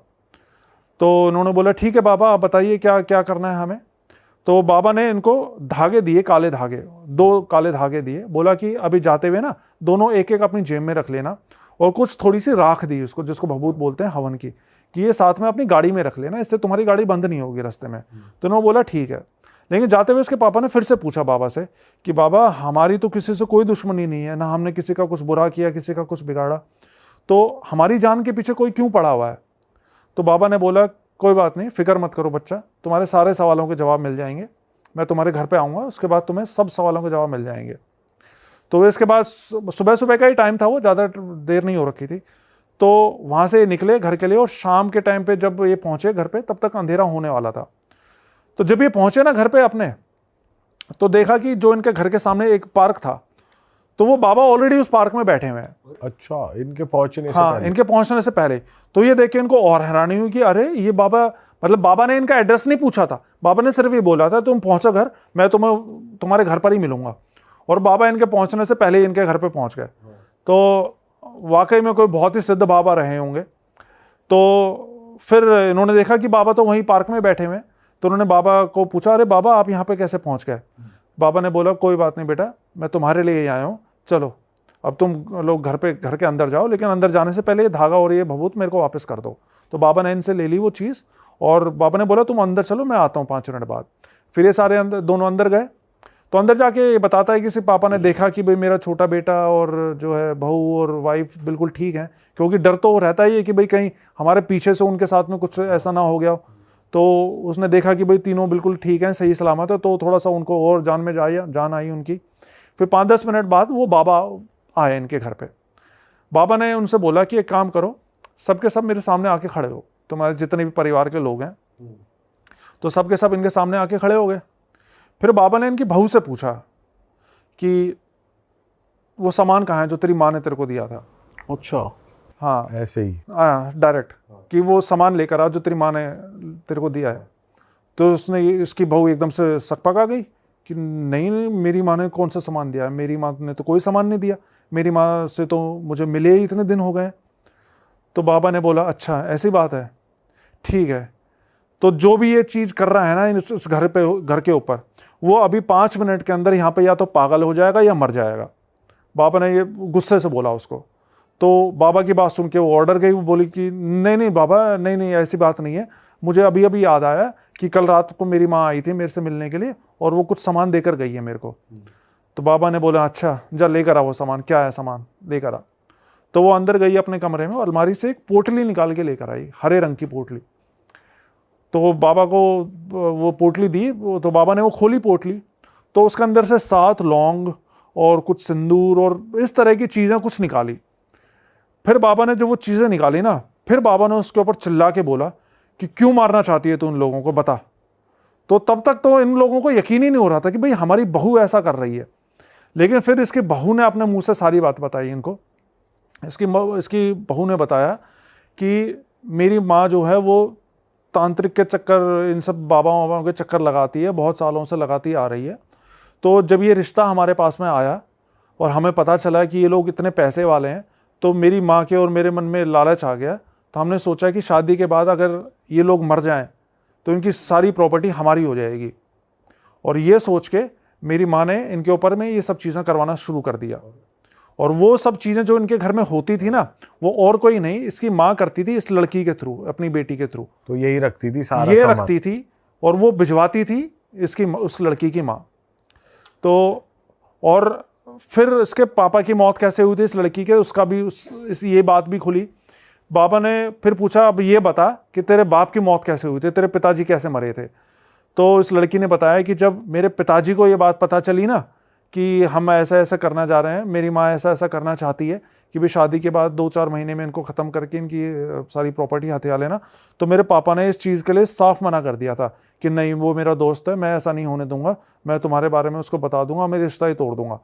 तो उन्होंने बोला ठीक है बाबा, आप बताइए क्या क्या करना है हमें। तो बाबा ने इनको धागे दिए, काले धागे, 2 काले धागे दिए। बोला कि अभी जाते हुए ना दोनों एक एक अपनी जेब में रख लेना, और कुछ थोड़ी सी राख दी उसको, जिसको भभूत बोलते हैं हवन की, कि ये साथ में अपनी गाड़ी में रख लेना, इससे तुम्हारी गाड़ी बंद नहीं होगी रास्ते में। तो उन्होंने बोला ठीक है। लेकिन जाते हुए उसके पापा ने फिर से पूछा बाबा से कि बाबा हमारी तो किसी से कोई दुश्मनी नहीं है, ना हमने किसी का कुछ बुरा किया, किसी का कुछ बिगाड़ा, तो हमारी जान के पीछे कोई क्यों पड़ा हुआ है। तो बाबा ने बोला कोई बात नहीं, फिक्र मत करो बच्चा, तुम्हारे सारे सवालों के जवाब मिल जाएंगे, मैं तुम्हारे घर पे आऊँगा, उसके बाद तुम्हें सब सवालों के जवाब मिल जाएंगे। तो इसके बाद सुबह सुबह का ही टाइम था, वो ज़्यादा देर नहीं हो रखी थी। तो वहाँ से निकले घर के लिए, और शाम के टाइम पे जब ये पहुँचे घर पे, तब तक अंधेरा होने वाला था। तो जब ये पहुँचे ना घर पे अपने, तो देखा कि जो इनके घर के सामने एक पार्क था, तो वो बाबा ऑलरेडी उस पार्क में बैठे हुए हैं। अच्छा, इनके पहुंचने से हाँ, पहले। इनके पहुंचने से पहले। तो ये देख के इनको और हैरानी हुई कि अरे ये बाबा, मतलब बाबा ने इनका एड्रेस नहीं पूछा था, बाबा ने सिर्फ ये बोला था तुम पहुंचो घर, मैं तुम्हारे घर पर ही मिलूंगा। और बाबा इनके पहुंचने से पहले ही इनके घर पे पहुंच गए। तो वाकई में कोई बहुत ही सिद्ध बाबा रहे होंगे। तो फिर इन्होंने देखा कि बाबा तो वहीं पार्क में बैठे हुए हैं, तो उन्होंने बाबा को पूछा अरे बाबा आप यहाँ पे कैसे पहुँच गए। बाबा ने बोला कोई बात नहीं बेटा, मैं तुम्हारे लिए ही आया हूँ, चलो अब तुम लोग घर के अंदर जाओ, लेकिन अंदर जाने से पहले ये धागा और ये भभूत मेरे को वापस कर दो। तो बाबा ने इनसे ले ली वो चीज़, और बाबा ने बोला तुम अंदर चलो, मैं आता हूँ 5 मिनट बाद। फिर ये सारे दोनों अंदर गए। तो अंदर जाके ये बताता है कि सिर्फ पापा ने देखा कि भाई मेरा छोटा बेटा और जो है बहू और वाइफ बिल्कुल ठीक हैं, क्योंकि डर तो रहता ही है कि भाई कहीं हमारे पीछे से उनके साथ में कुछ ऐसा ना हो गया। तो उसने देखा कि भाई तीनों बिल्कुल ठीक हैं, सही सलामत है, तो थोड़ा सा उनको और जान आई उनकी। फिर 5-10 मिनट बाद वो बाबा आए इनके घर पे। बाबा ने उनसे बोला कि एक काम करो, सबके सब मेरे सामने आके खड़े हो, तुम्हारे जितने भी परिवार के लोग हैं। तो सबके सब इनके सामने आके खड़े हो गए। फिर बाबा ने इनकी बहू से पूछा कि वो सामान कहाँ है जो तेरी माँ ने तेरे को दिया था। अच्छा, हाँ ऐसे ही डायरेक्ट कि वो सामान लेकर आ जो तेरी माँ ने तेरे को दिया है। तो उसने इसकी बहू एकदम से सकपक आ गई कि नहीं मेरी माँ ने कौन सा सामान दिया है, मेरी माँ ने तो कोई सामान नहीं दिया, मेरी माँ से तो मुझे मिले ही इतने दिन हो गए। तो बाबा ने बोला अच्छा ऐसी बात है, ठीक है, तो जो भी ये चीज़ कर रहा है ना इस घर के ऊपर, वो अभी 5 मिनट के अंदर यहाँ पे या तो पागल हो जाएगा या मर जाएगा। बाबा ने ये गुस्से से बोला उसको। तो बाबा की बात सुन के वो ऑर्डर गई, वो बोली कि नहीं बाबा, नहीं ऐसी बात नहीं है, मुझे अभी अभी याद आया कि कल रात को मेरी माँ आई थी मेरे से मिलने के लिए और वो कुछ सामान देकर गई है मेरे को। तो बाबा ने बोला अच्छा जा लेकर आ वो सामान, क्या है सामान लेकर आ। तो वो अंदर गई अपने कमरे में, अलमारी से एक पोटली निकाल के लेकर आई, हरे रंग की पोटली। तो बाबा को वो पोटली दी, तो बाबा ने वो खोली पोटली, तो उसके अंदर से 7 लौंग और कुछ सिंदूर और इस तरह की चीज़ें कुछ निकाली। फिर बाबा ने जब वो चीज़ें निकाली ना, फिर बाबा ने उसके ऊपर चिल्ला के बोला कि क्यों मारना चाहती है तू उन लोगों को, बता। तो तब तक तो इन लोगों को यकीन ही नहीं हो रहा था कि भाई हमारी बहू ऐसा कर रही है। लेकिन फिर इसकी बहू ने अपने मुंह से सारी बात बताई इनको। इसकी बहू ने बताया कि मेरी माँ जो है वो तांत्रिक के चक्कर, इन सब बाबा बाबाओं के चक्कर लगाती है, बहुत सालों से लगाती आ रही है। तो जब ये रिश्ता हमारे पास में आया और हमें पता चला कि ये लोग इतने पैसे वाले हैं, तो मेरी माँ के और मेरे मन में लालच आ गया। तो हमने सोचा कि शादी के बाद अगर ये लोग मर जाएं तो इनकी सारी प्रॉपर्टी हमारी हो जाएगी। और ये सोच के मेरी माँ ने इनके ऊपर में ये सब चीज़ें करवाना शुरू कर दिया। और वो सब चीज़ें जो इनके घर में होती थी ना, वो और कोई नहीं, इसकी माँ करती थी इस लड़की के थ्रू, अपनी बेटी के थ्रू। तो यही रखती थी सारा ये सामान? रखती थी और वो भिजवाती थी इसकी, उस लड़की की माँ। तो और फिर इसके पापा की मौत कैसे हुई थी इस लड़की के, उसका भी ये बात भी खुली। बाबा ने फिर पूछा, अब ये बता कि तेरे बाप की मौत कैसे हुई थी, तेरे पिताजी कैसे मरे थे। तो इस लड़की ने बताया कि जब मेरे पिताजी को ये बात पता चली ना कि हम ऐसा ऐसा करना जा रहे हैं, मेरी माँ ऐसा ऐसा करना चाहती है कि भाई शादी के बाद 2-4 महीने में इनको ख़त्म करके इनकी सारी प्रॉपर्टी हथिया लेना, तो मेरे पापा ने इस चीज़ के लिए साफ मना कर दिया था कि नहीं, वो मेरा दोस्त है, मैं ऐसा नहीं होने दूंगा, मैं तुम्हारे बारे में उसको बता दूंगा, मैं रिश्ता ही तोड़ दूंगा।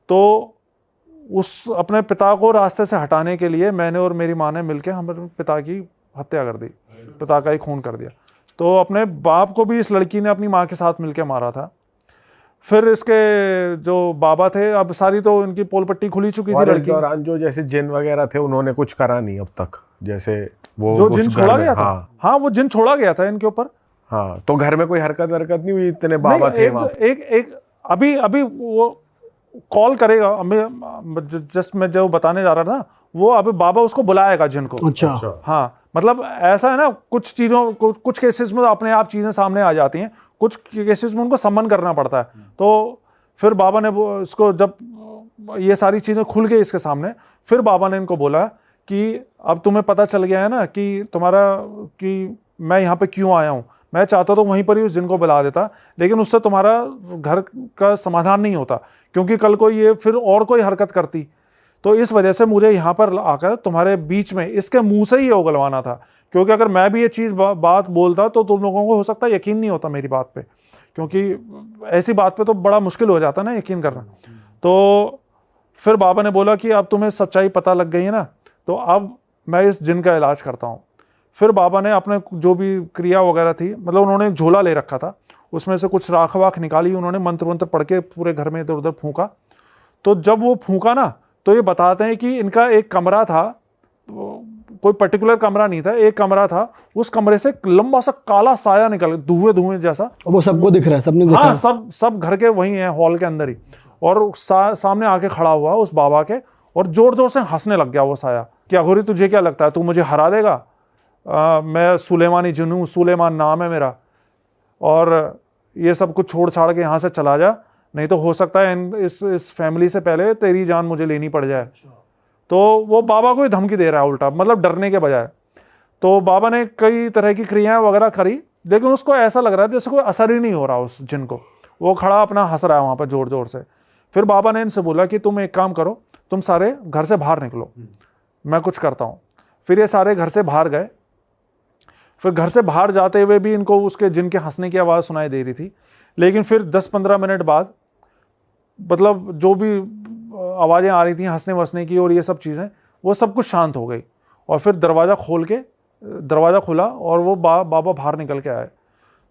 तो उस अपने पिता को रास्ते से हटाने के लिए मैंने और मेरी माँ ने मिलकर हमारे पिता की हत्या कर दी, पिता का ही खून कर दिया। तो अपने बाप को भी इस लड़की ने अपनी माँ के साथ मिलकर मारा था। फिर इसके जो बाबा थे, अब सारी तो इनकी पोल पट्टी खुली चुकी थी। लड़की दौरान जो जैसे जिन वगैरह थे उन्होंने कुछ करा नहीं अब तक, जैसे वो जो जिन छोड़ा गया था। हाँ, हाँ, वो जिन छोड़ा गया था इनके ऊपर। हाँ, तो घर में कोई हरकत नहीं हुई? इतने बाबा थे वहाँ? एक अभी वो कॉल करेगा, जस्ट मैं जो बताने जा रहा था, वो अभी बाबा उसको बुलाएगा जिन को। अच्छा। हाँ, मतलब ऐसा है ना, कुछ चीज़ों कुछ केसेस में अपने आप चीज़ें सामने आ जाती हैं, कुछ केसेस में उनको सम्मन करना पड़ता है। तो फिर बाबा ने इसको, जब ये सारी चीज़ें खुल गई इसके सामने, फिर बाबा ने इनको बोला कि अब तुम्हें पता चल गया है ना कि कि मैं यहाँ पे क्यों आया हूँ। मैं चाहता तो वहीं पर ही उस जिन को बुला देता, लेकिन उससे तुम्हारा घर का समाधान नहीं होता, क्योंकि कल को ये फिर और कोई हरकत करती। तो इस वजह से मुझे यहाँ पर आकर तुम्हारे बीच में इसके मुंह से ही ये उगलवाना था, क्योंकि अगर मैं भी ये चीज़ बात बोलता तो तुम लोगों को हो सकता है यकीन नहीं होता मेरी बात पे, क्योंकि ऐसी बात पे तो बड़ा मुश्किल हो जाता ना यकीन करना। तो फिर बाबा ने बोला कि अब तुम्हें सच्चाई पता लग गई है ना, तो अब मैं इस जिन का इलाज करता हूँ। फिर बाबा ने अपने जो भी क्रिया वगैरह थी, मतलब उन्होंने एक झोला ले रखा था, उसमें से कुछ राख वाख निकाली, उन्होंने मंत्र वंत्र पढ़ के पूरे घर में इधर उधर फूंका। तो जब वो फूंका ना, तो ये बताते हैं कि इनका एक कमरा था, कोई पर्टिकुलर कमरा नहीं था, एक कमरा था, उस कमरे से लंबा सा काला साया निकल, धुएं जैसा। वो सबको दिख रहा है, सबने देखा? हाँ, सब घर के वही हैं, हॉल के अंदर ही। और सामने आके खड़ा हुआ उस बाबा के, और जोर जोर से हंसने लग गया वो साया कि अघोरी तुझे क्या लगता है, तू मुझे हरा देगा? मैं सुलेमानी जिन हूँ, सुलेमान नाम है मेरा, और ये सब कुछ छोड़ छाड़ के यहाँ से चला जा, नहीं तो हो सकता है इस फैमिली से पहले तेरी जान मुझे लेनी पड़ जाए। तो वो बाबा को ही धमकी दे रहा है उल्टा, मतलब डरने के बजाय। तो बाबा ने कई तरह की क्रियाएं वगैरह करी, लेकिन उसको ऐसा लग रहा है जैसे कोई असर ही नहीं हो रहा उस जिन को। वो खड़ा अपना हंस रहा है वहाँ पर जोर जोर से। फिर बाबा ने इनसे बोला कि तुम एक काम करो, तुम सारे घर से बाहर निकलो, मैं कुछ करता हूँ। फिर ये सारे घर से बाहर गए। फिर घर से बाहर जाते हुए भी इनको उसके जिन के हंसने की आवाज़ सुनाई दे रही थी, लेकिन फिर 10-15 मिनट बाद, मतलब जो भी आवाज़ें आ रही थी हंसने वसने की और ये सब चीज़ें, वो सब कुछ शांत हो गई। और फिर दरवाज़ा खुला और वो बाबा बाहर निकल के आए।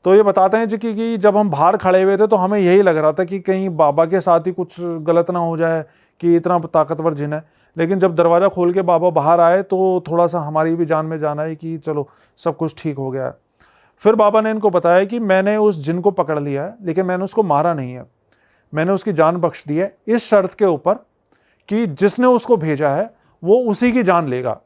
तो ये बताते हैं जी कि जब हम बाहर खड़े हुए थे तो हमें यही लग रहा था कि कहीं बाबा के साथ ही कुछ गलत ना हो जाए कि इतना ताकतवर जिन है। लेकिन जब दरवाज़ा खोल के बाबा बाहर आए तो थोड़ा सा हमारी भी जान में जान आई कि चलो सब कुछ ठीक हो गया है। फिर बाबा ने इनको बताया कि मैंने उस जिन को पकड़ लिया है, लेकिन मैंने उसको मारा नहीं है, मैंने उसकी जान बख्श दी है इस शर्त के ऊपर कि जिसने उसको भेजा है वो उसी की जान लेगा।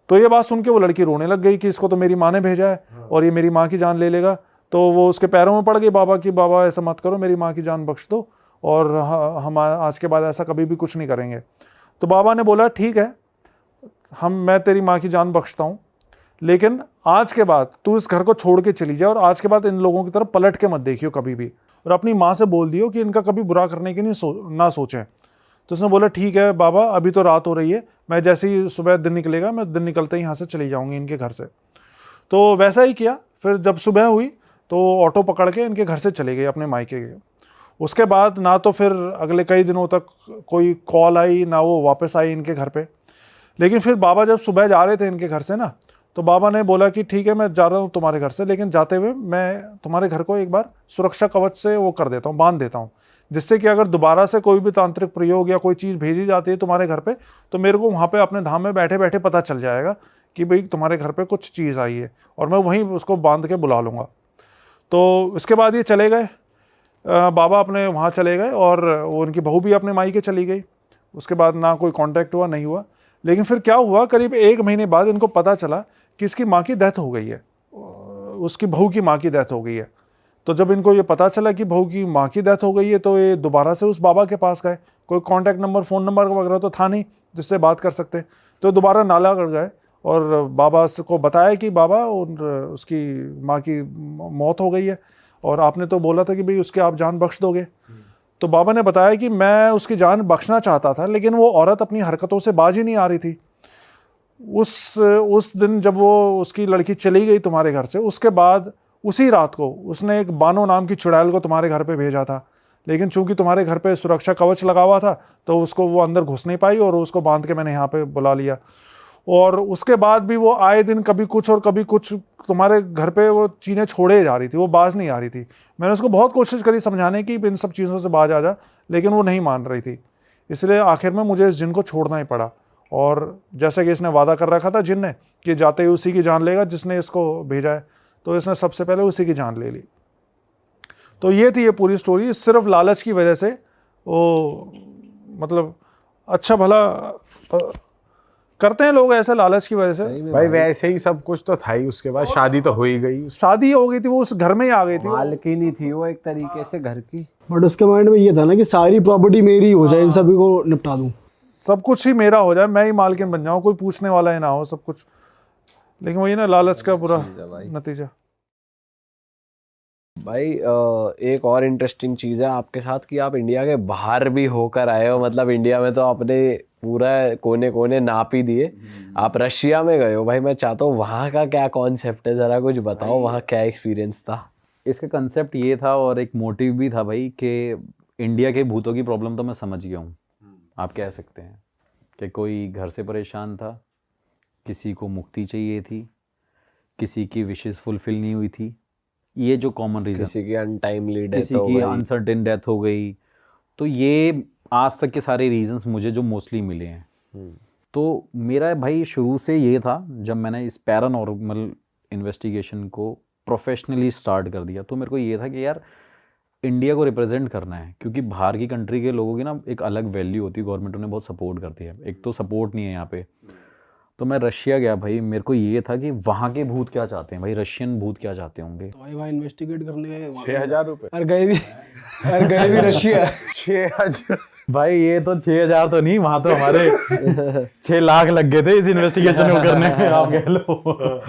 तो ये बात सुन के वो लड़की रोने लग गई कि इसको तो मेरी माँ ने भेजा है और ये मेरी माँ की जान ले लेगा। तो वो उसके पैरों में पड़ गई बाबा की, बाबा ऐसा मत करो, मेरी माँ की जान बख्श दो और हम आज के बाद ऐसा कभी भी कुछ नहीं करेंगे। तो बाबा ने बोला ठीक है, मैं तेरी माँ की जान बख्शता हूँ, लेकिन आज के बाद तू इस घर को छोड़ के चली जाए और आज के बाद इन लोगों की तरफ पलट के मत देखियो कभी भी। और अपनी माँ से बोल दियो कि इनका कभी बुरा करने की ना सोचें। तो उसने बोला ठीक है बाबा, अभी तो रात हो रही है, मैं जैसे ही सुबह दिन निकलेगा मैं दिन निकलते ही यहाँ से चली जाऊँगी इनके घर से। तो वैसा ही किया। फिर जब सुबह हुई तो ऑटो पकड़ के इनके घर से चले गए अपने मायके के। उसके बाद ना तो फिर अगले कई दिनों तक कोई कॉल आई, ना वो वापस आई इनके घर पे। लेकिन फिर बाबा जब सुबह जा रहे थे इनके घर से ना, तो बाबा ने बोला कि ठीक है मैं जा रहा हूँ तुम्हारे घर से, लेकिन जाते हुए मैं तुम्हारे घर को एक बार सुरक्षा कवच से वो कर देता हूँ, बांध देता हूँ, जिससे कि अगर दोबारा से कोई भी तांत्रिक प्रयोग या कोई चीज़ भेजी जाती है तुम्हारे घर पे, तो मेरे को वहाँ पे अपने धाम में बैठे बैठे पता चल जाएगा कि भाई तुम्हारे घर पे कुछ चीज़ आई है, और मैं वहीं उसको बांध के बुला लूँगा। तो इसके बाद ये चले गए, बाबा अपने वहाँ चले गए, और वो उनकी बहू भी अपने मायके चली गई। उसके बाद ना कोई कांटेक्ट हुआ, नहीं हुआ। लेकिन फिर क्या हुआ, करीब 1 महीने बाद इनको पता चला कि इसकी माँ की डेथ हो गई है, उसकी बहू की माँ की डेथ हो गई है। तो जब इनको ये पता चला कि बहू की माँ की डेथ हो गई है, तो ये दोबारा से उस बाबा के पास गए। कोई कांटेक्ट नंबर, फ़ोन नंबर वगैरह तो था नहीं जिससे बात कर सकते। तो दोबारा नाला कर गए और बाबा को बताया कि बाबा उसकी माँ की मौत हो गई है, और आपने तो बोला था कि भाई उसके आप जान बख्श दोगे। तो बाबा ने बताया कि मैं उसकी जान बख्शना चाहता था, लेकिन वो औरत अपनी हरकतों से बाज ही नहीं आ रही थी। उस दिन जब वो उसकी लड़की चली गई तुम्हारे घर से, उसके बाद उसी रात को उसने एक बानो नाम की चुड़ैल को तुम्हारे घर पे भेजा था। लेकिन चूंकि तुम्हारे घर पे सुरक्षा कवच लगा हुआ था, तो उसको वो अंदर घुस नहीं पाई, और उसको बांध के मैंने यहाँ पे बुला लिया। और उसके बाद भी वो आए दिन कभी कुछ और कभी कुछ तुम्हारे घर पे वो चीज़ें छोड़े जा रही थी, वो बाज नहीं आ रही थी। मैंने उसको बहुत कोशिश करी समझाने की इन सब चीज़ों से बाज आ जा, लेकिन वो नहीं मान रही थी। इसलिए आखिर में मुझे इस जिन को छोड़ना ही पड़ा। और जैसे कि इसने वादा कर रखा था जिन ने कि जाते ही उसी की जान लेगा जिसने इसको भेजा है, तो इसने सबसे पहले उसी की जान ले ली। तो ये थी ये पूरी स्टोरी। सिर्फ लालच की वजह से वो, मतलब अच्छा भला करते हैं लोग ऐसे लालच की वजह से। भाई वैसे ही सब कुछ तो था ही, उसके बाद शादी तो हो ही गई। शादी हो गई थी, वो उस घर में ही आ गई थी। मालकिनी थी वो एक तरीके से घर की। बट उसके माइंड में ये था ना कि सारी प्रॉपर्टी मेरी हो जाए, इन सभी को निपटा दूं, सब कुछ ही मेरा हो जाए, मैं ही मालकिन बन जाऊं, कोई पूछने वाला ही ना हो सब कुछ। लेकिन वही ना, लालच का बुरा नतीजा। भाई एक और इंटरेस्टिंग चीज़ है आपके साथ कि आप इंडिया के बाहर भी होकर आए हो। मतलब इंडिया में तो आपने पूरा कोने कोने नाप ही दिए, आप रशिया में गए हो। भाई मैं चाहता हूँ वहाँ का क्या कॉन्सेप्ट है, ज़रा कुछ बताओ, वहाँ क्या एक्सपीरियंस था? इसका कंसेप्ट ये था और एक मोटिव भी था भाई कि इंडिया के भूतों की प्रॉब्लम तो मैं समझ गया हूँ, आप कह सकते हैं कि कोई घर से परेशान था, किसी को मुक्ति चाहिए थी, किसी की विशेस फुलफिल नहीं हुई थी, ये जो कॉमन रीज़न, किसी की अनटाइमली डेथ किसी हो की गई, अनसर्टेन डेथ हो गई। तो ये आज तक के सारे रीजंस मुझे जो मोस्टली मिले हैं। तो मेरा भाई शुरू से ये था, जब मैंने इस पैरानॉर्मल इन्वेस्टिगेशन को प्रोफेशनली स्टार्ट कर दिया, तो मेरे को ये था कि यार इंडिया को रिप्रेजेंट करना है, क्योंकि बाहर की कंट्री के लोगों की ना एक अलग वैल्यू होती है, गवर्नमेंट उन्हें बहुत सपोर्ट करती है, एक तो सपोर्ट नहीं है यहाँ पे। तो मैं रशिया गया भाई, मेरे को ये था कि वहाँ के भूत क्या चाहते हैं, भाई रशियन भूत क्या चाहते होंगे। तो भाई वहाँ इन्वेस्टिगेट करने गए 6,000 रुपए। और गए भी रशिया। 6,000 भाई ये तो 6,000 तो नहीं, वहाँ तो हमारे 6 लाख लग गए थे इस इन्वेस्टिगेशन को करने में, आप कह लो।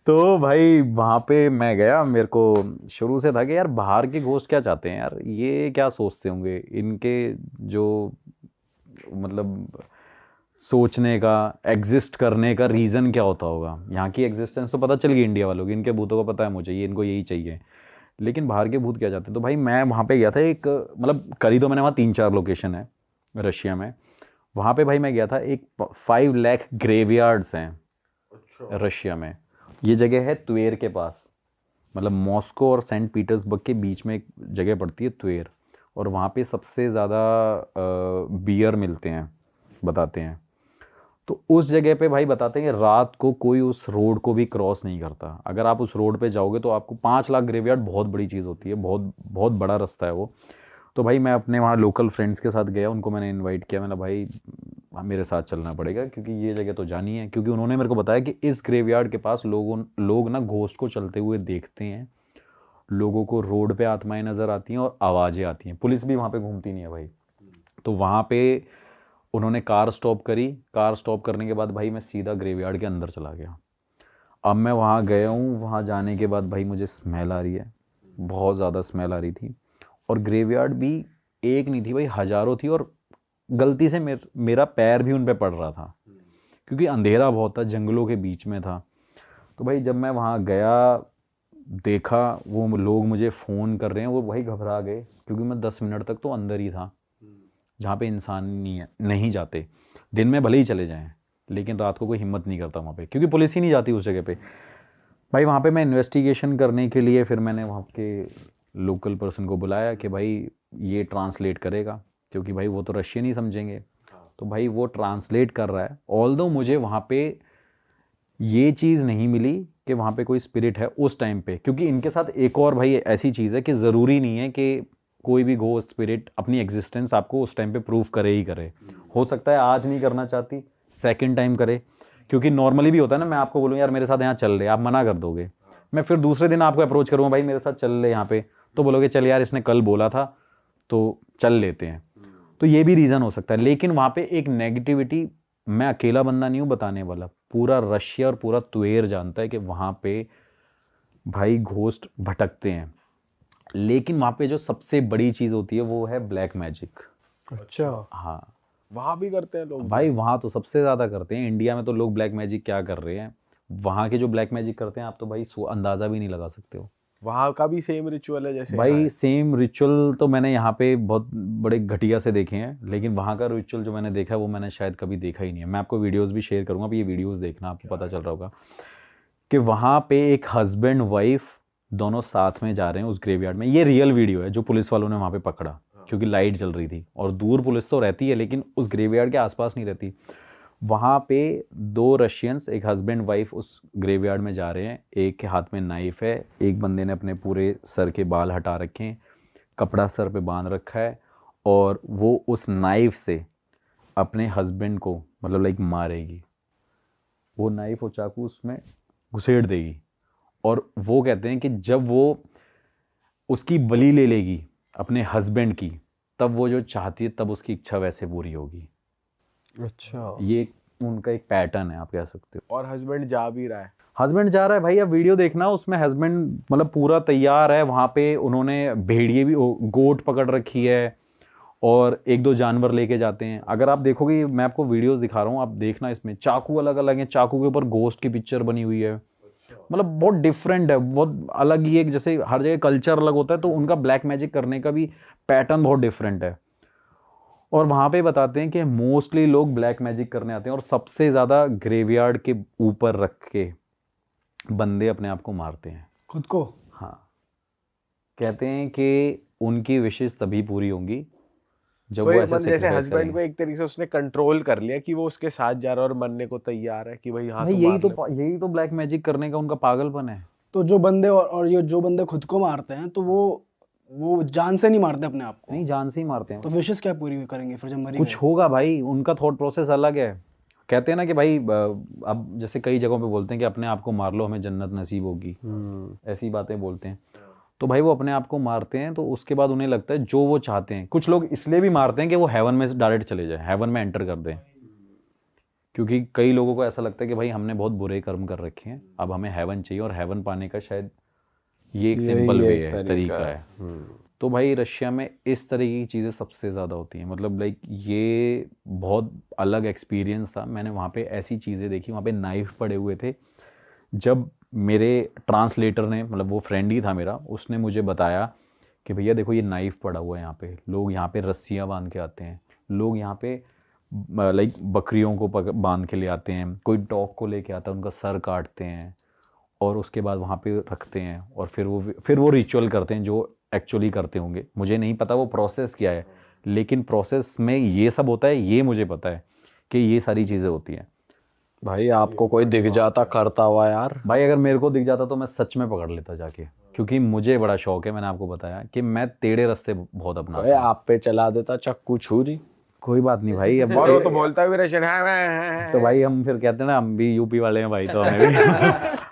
तो भाई वहाँ पे मैं गया, मेरे को शुरू से था कि यार बाहर के घोस्ट क्या चाहते हैं यार, ये क्या सोचते होंगे, इनके जो मतलब सोचने का, एग्जिस्ट करने का रीज़न क्या होता होगा। यहाँ की एग्जिस्टेंस तो पता चल गई इंडिया वालों की, इनके भूतों का पता है मुझे, ये इनको यही चाहिए, लेकिन बाहर के भूत क्या चाहते हैं। तो भाई मैं वहाँ पे गया था, एक मतलब करी तो मैंने वहाँ 3-4 लोकेशन है रशिया में। वहाँ पे भाई मैं गया था, एक 5 लाख ग्रेवयार्ड्स हैं रशिया में। ये जगह है त्वेर के पास, मतलब मॉस्को और सेंट पीटर्सबर्ग के बीच में एक जगह पड़ती है त्वेर, और वहाँ पे सबसे ज़्यादा बियर मिलते हैं बताते हैं। तो उस जगह पे भाई बताते हैं कि रात को कोई उस रोड को भी क्रॉस नहीं करता। अगर आप उस रोड पे जाओगे तो आपको 5 लाख ग्रेवयार्ड बहुत बड़ी चीज़ होती है, बहुत बहुत बड़ा रास्ता है वो। तो भाई मैं अपने वहाँ लोकल फ्रेंड्स के साथ गया, उनको मैंने इनवाइट किया, मैंने भाई मेरे साथ चलना पड़ेगा क्योंकि ये जगह तो जानी है। क्योंकि उन्होंने मेरे को बताया कि इस ग्रेवयार्ड के पास लोग ना घोस्ट को चलते हुए देखते हैं, लोगों को रोड पे आत्माएं नज़र आती हैं और आवाज़ें आती हैं, पुलिस भी वहाँ पे घूमती नहीं है भाई। तो वहाँ पे उन्होंने कार स्टॉप करी, कार स्टॉप करने के बाद भाई मैं सीधा ग्रेवयार्ड के अंदर चला गया। अब मैं वहाँ गया हूँ, वहाँ जाने के बाद भाई मुझे स्मेल आ रही है, बहुत ज़्यादा स्मेल आ रही थी, और ग्रेवयार्ड भी एक नहीं थी भाई, हज़ारों थी, और गलती से मेरा पैर भी उन पे पड़ रहा था क्योंकि अंधेरा बहुत था, जंगलों के बीच में था। तो भाई जब मैं वहाँ गया, देखा वो लोग मुझे फ़ोन कर रहे हैं, वो भाई घबरा गए क्योंकि मैं 10 मिनट तक तो अंदर ही था जहाँ पे इंसान नहीं जाते। दिन में भले ही चले जाएं, लेकिन रात को कोई हिम्मत नहीं करता वहाँ पे, क्योंकि पुलिस ही नहीं जाती उस जगह पे। भाई वहाँ पे मैं इन्वेस्टिगेशन करने के लिए फिर मैंने वहाँ के लोकल पर्सन को बुलाया कि भाई ये ट्रांसलेट करेगा, क्योंकि भाई वो तो रशियन ही समझेंगे। तो भाई वो ट्रांसलेट कर रहा है। ऑल्दो मुझे वहाँ पे ये चीज़ नहीं मिली कि वहाँ पे कोई स्पिरिट है उस टाइम पे, क्योंकि इनके साथ एक और भाई ऐसी चीज़ है कि ज़रूरी नहीं है कि कोई भी घोस्ट स्पिरिट अपनी एग्जिस्टेंस आपको उस टाइम पे प्रूव करे ही करे। हो सकता है आज नहीं करना चाहती, सेकंड टाइम करे, क्योंकि नॉर्मली भी होता है ना, मैं आपको बोलूँ यार मेरे साथ यहाँ चल रहे, आप मना कर दोगे, मैं फिर दूसरे दिन आपको अप्रोच करूँगा भाई मेरे साथ चल रहे यहाँ पे, तो बोलोगे चल यार इसने कल बोला था तो चल लेते हैं। तो ये भी रीज़न हो सकता है। लेकिन वहाँ पे एक नेगेटिविटी, मैं अकेला बंदा नहीं हूँ बताने वाला, पूरा रशिया और पूरा तुएर जानता है कि वहाँ पे भाई घोस्ट भटकते हैं। लेकिन वहाँ पे जो सबसे बड़ी चीज़ होती है वो है ब्लैक मैजिक। अच्छा, हाँ वहाँ भी करते हैं लोग? भाई वहाँ तो सबसे ज़्यादा करते हैं। इंडिया में तो लोग ब्लैक मैजिक क्या कर रहे हैं, वहाँ के जो ब्लैक मैजिक करते हैं आप तो भाई अंदाज़ा भी नहीं लगा सकते हो। वहाँ का भी सेम रिचुअल है जैसे भाई सेम रिचुअल तो मैंने यहाँ पे बहुत बड़े घटिया से देखे हैं, लेकिन वहाँ का रिचुअल जो मैंने देखा है वो मैंने शायद कभी देखा ही नहीं है। मैं आपको वीडियोस भी शेयर करूँगा, अब ये वीडियोस देखना, आपको पता चल रहा होगा कि वहाँ पे एक हस्बैंड वाइफ दोनों साथ में जा रहे हैं उस ग्रेवयार्ड में। ये रियल वीडियो है जो पुलिस वालों ने वहाँ पे पकड़ा, क्योंकि लाइट जल रही थी और दूर पुलिस तो रहती है लेकिन उस ग्रेवयार्ड के आसपास नहीं रहती। वहाँ पे 2 रशियंस, एक हस्बैंड वाइफ उस ग्रेवयार्ड में जा रहे हैं। एक के हाथ में नाइफ है, एक बंदे ने अपने पूरे सर के बाल हटा रखे हैं, कपड़ा सर पे बांध रखा है, और वो उस नाइफ से अपने हस्बैंड को मतलब लाइक मारेगी। वो नाइफ और चाकू उसमें घुसेड़ देगी, और वो कहते हैं कि जब वो उसकी बलि ले लेगी अपने हस्बैंड की, तब वो जो चाहती है तब उसकी इच्छा वैसे पूरी होगी। अच्छा, ये उनका एक पैटर्न है, आप कह सकते हो। और हस्बैंड जा भी रहा है? हस्बैंड जा रहा है भाई, अब वीडियो देखना, उसमें हस्बैंड मतलब पूरा तैयार है। वहाँ पे उन्होंने भेड़िए भी, गोट पकड़ रखी है, और 1-2 जानवर लेके जाते हैं। अगर आप देखोगे, मैं आपको वीडियोस दिखा रहा हूँ, आप देखना, इसमें चाकू अलग अलग हैं, चाकू के ऊपर घोस्ट की पिक्चर बनी हुई है। मतलब बहुत डिफरेंट है, बहुत अलग ही एक, जैसे हर जगह कल्चर अलग होता है तो उनका ब्लैक मैजिक करने का भी पैटर्न बहुत डिफरेंट है। और वहाँ पे बताते हैं कि मोस्टली लोग ब्लैक मैजिक करने आते हैं, और सबसे ज़्यादा ग्रेवयार्ड के ऊपर रख के बंदे अपने आप को मारते हैं, खुद को। हाँ, कहते हैं कि उनकी विशेष तभी पूरी होंगी जब तो वो ये ऐसे जैसे sacrifice हस्बैंड करेंगे। को एक तरीके से उसने कंट्रोल कर लिया कि वो उसके साथ जा रहा है और मरने को तैयार है कि भाई हाँ भाई तो यही तो ब्लैक मैजिक करने का उनका पागलपन है। तो जो बंदे और ये जो बंदे खुद को मारते हैं, तो वो जान से नहीं मारते अपने आप को, नहीं, जान से ही मारते हैं। तो विशेष क्या पूरी करेंगे फिर जब मरी कुछ होगा भाई, उनका थॉट प्रोसेस अलग है। कहते हैं ना कि भाई अब जैसे कई जगहों पे बोलते हैं कि अपने आप को मार लो हमें जन्नत नसीब होगी, ऐसी बातें बोलते हैं। तो भाई वो अपने आप को मारते हैं, तो उसके बाद उन्हें लगता है जो वो चाहते हैं। कुछ लोग इसलिए भी मारते हैं कि वो हेवन में डायरेक्ट चले जाए, हेवन में एंटर कर दें, क्योंकि कई लोगों को ऐसा लगता है कि भाई हमने बहुत बुरे कर्म कर रखे हैं, अब हमें हेवन चाहिए, और हेवन पाने का शायद ये एक सिंपल वे है, तरीका है। तो भाई रशिया में इस तरह की चीज़ें सबसे ज़्यादा होती हैं। मतलब लाइक ये बहुत अलग एक्सपीरियंस था। मैंने वहाँ पे ऐसी चीज़ें देखी, वहाँ पे नाइफ पड़े हुए थे। जब मेरे ट्रांसलेटर ने, मतलब वो फ्रेंड ही था मेरा, उसने मुझे बताया कि भैया देखो ये नाइफ पड़ा हुआ है यहाँ पे, लोग यहाँ पे रस्सियाँ बांध के आते हैं, लोग यहाँ पे लाइक बकरियों को बांध के ले आते हैं, कोई डॉग को लेके आता है, उनका सर काटते हैं और उसके बाद वहाँ पे रखते हैं, और फिर वो रिचुअल करते हैं जो एक्चुअली करते होंगे। मुझे नहीं पता वो प्रोसेस क्या है, लेकिन प्रोसेस में ये सब होता है, ये मुझे पता है कि ये सारी चीज़ें होती हैं। भाई आपको कोई दिख जाता करता हुआ यार? भाई अगर मेरे को दिख जाता तो मैं सच में पकड़ लेता जाके, क्योंकि मुझे बड़ा शौक है। मैंने आपको बताया कि मैं टेढ़े रास्ते बहुत अपनाता भाई हूं। आप पे चला देता चक्कू छुरी। कोई बात नहीं भाई, अब और वो तो बोलता भी रशियन है। तो भाई हम फिर कहते हैं ना, हम भी यूपी वाले हैं भाई, तो हमें भी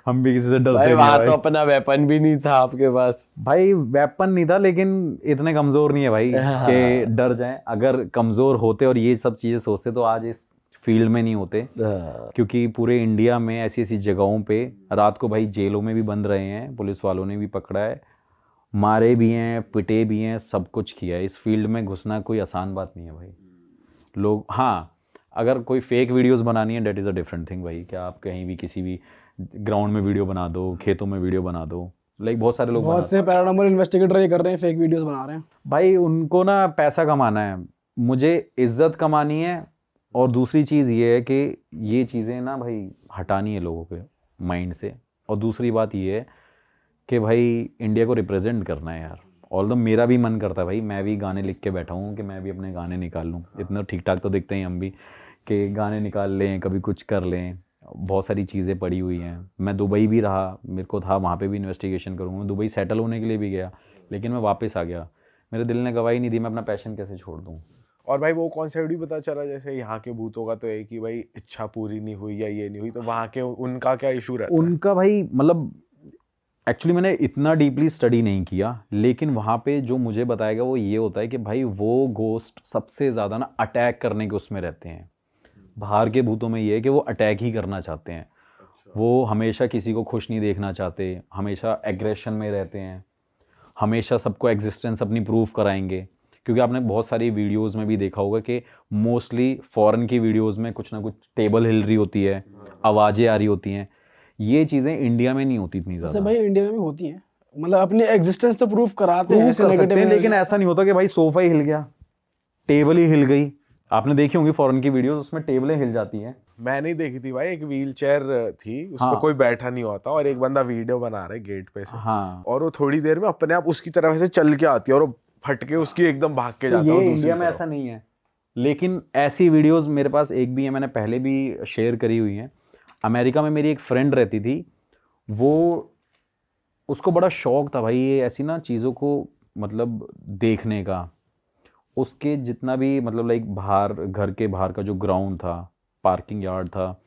हम भी किसी से डरते भाई नहीं वहां हैं तो भाई। अपना वेपन भी नहीं था आपके पास। भाई वेपन नहीं था, लेकिन इतने कमजोर नहीं है भाई कि डर जाएं। अगर कमजोर होते और ये सब चीजें सोचते तो आज इस फील्ड में नहीं होते, क्योंकि पूरे इंडिया में ऐसी ऐसी जगहों पे रात को भाई जेलों में भी बंद रहे हैं, पुलिस वालों ने भी पकड़ा है, मारे भी हैं, पिटे भी हैं, सब कुछ किया है। इस फील्ड में घुसना कोई आसान बात नहीं है भाई। लोग, हाँ, अगर कोई फेक वीडियोस बनानी है, that is a different thing भाई। क्या आप कहीं भी किसी भी ग्राउंड में वीडियो बना दो, खेतों में वीडियो बना दो, लाइक बहुत सारे लोग बहुत से पैरानॉर्मल इन्वेस्टिगेटर ये कर रहे हैं, फेक वीडियोस बना रहे हैं। भाई उनको ना पैसा कमाना है, मुझे इज्जत कमानी है। और दूसरी चीज़ ये है कि ये चीज़ें ना भाई हटानी है लोगों के माइंड से। और दूसरी बात ये है कि भाई इंडिया को रिप्रेजेंट करना है यार। ऑल्दो मेरा भी मन करता है भाई, मैं भी गाने लिख के बैठा हूँ कि मैं भी अपने गाने निकाल लूँ। इतना ठीक ठाक तो दिखते हैं हम भी कि गाने निकाल लें, कभी कुछ कर लें। बहुत सारी चीज़ें पड़ी हुई हैं। मैं दुबई भी रहा, मेरे को था वहाँ पे भी इन्वेस्टिगेशन करूँगा। मैं दुबई सेटल होने के लिए भी गया, लेकिन मैं वापस आ गया। मेरे दिल ने गवाही नहीं दी, मैं अपना पैशन कैसे छोड़ दूँ। और भाई वो कॉन्सेप्ट भी पता चला, जैसे यहाँ के भूतों का तो है कि भाई इच्छा पूरी नहीं हुई या ये नहीं हुई, तो वहाँ के उनका क्या इशू रहता है? उनका भाई मतलब एक्चुअली मैंने इतना डीपली स्टडी नहीं किया, लेकिन वहाँ पे जो मुझे बताया गया वो ये होता है कि भाई वो गोस्ट सबसे ज़्यादा ना अटैक करने के उसमें रहते हैं। बाहर के भूतों में ये है कि वो अटैक ही करना चाहते हैं। वो हमेशा किसी को खुश नहीं देखना चाहते, हमेशा एग्रेशन में रहते हैं, हमेशा सबको एग्जिस्टेंस अपनी प्रूव कराएंगे। क्योंकि आपने बहुत सारी वीडियोस में भी देखा होगा कि मोस्टली फॉरेन की वीडियोस में कुछ ना कुछ टेबल हिल रही होती है, आवाज़ें आ रही होती हैं। ये चीज़ें इंडिया में नहीं होती इतनी जैसे ज़्यादा। भाई इंडिया में भी होती हैं, मतलब अपनी एग्जिस्टेंस तो प्रूफ कराते हैं ऐसे नेगेटिव, लेकिन ऐसा नहीं होता कि भाई सोफा ही हिल गया, टेबल ही हिल गई। आपने देखी होंगी फॉरेन की वीडियोस, उसमें टेबलें हिल जाती हैं। मैंने नहीं देखी थी भाई, एक व्हील चेयर थी, उस हाँ। पर कोई बैठा नहीं होता और एक बंदा वीडियो बना रहा है गेट पे से, हाँ, और वो थोड़ी देर में अपने आप उसकी तरफ से चल के आती है और वो फट के उसकी एकदम भाग के तो जाता है ये वो इंडिया दूसरी में तरफ। ऐसा नहीं है। लेकिन ऐसी वीडियोस मेरे पास एक भी है, मैंने पहले भी शेयर करी हुई हैं। अमेरिका में मेरी एक फ्रेंड रहती थी, वो उसको बड़ा शौक था भाई ये ऐसी ना चीज़ों को मतलब देखने का। उसके जितना भी मतलब लाइक बाहर, घर के बाहर का जो ग्राउंड था, पार्किंग यार्ड था,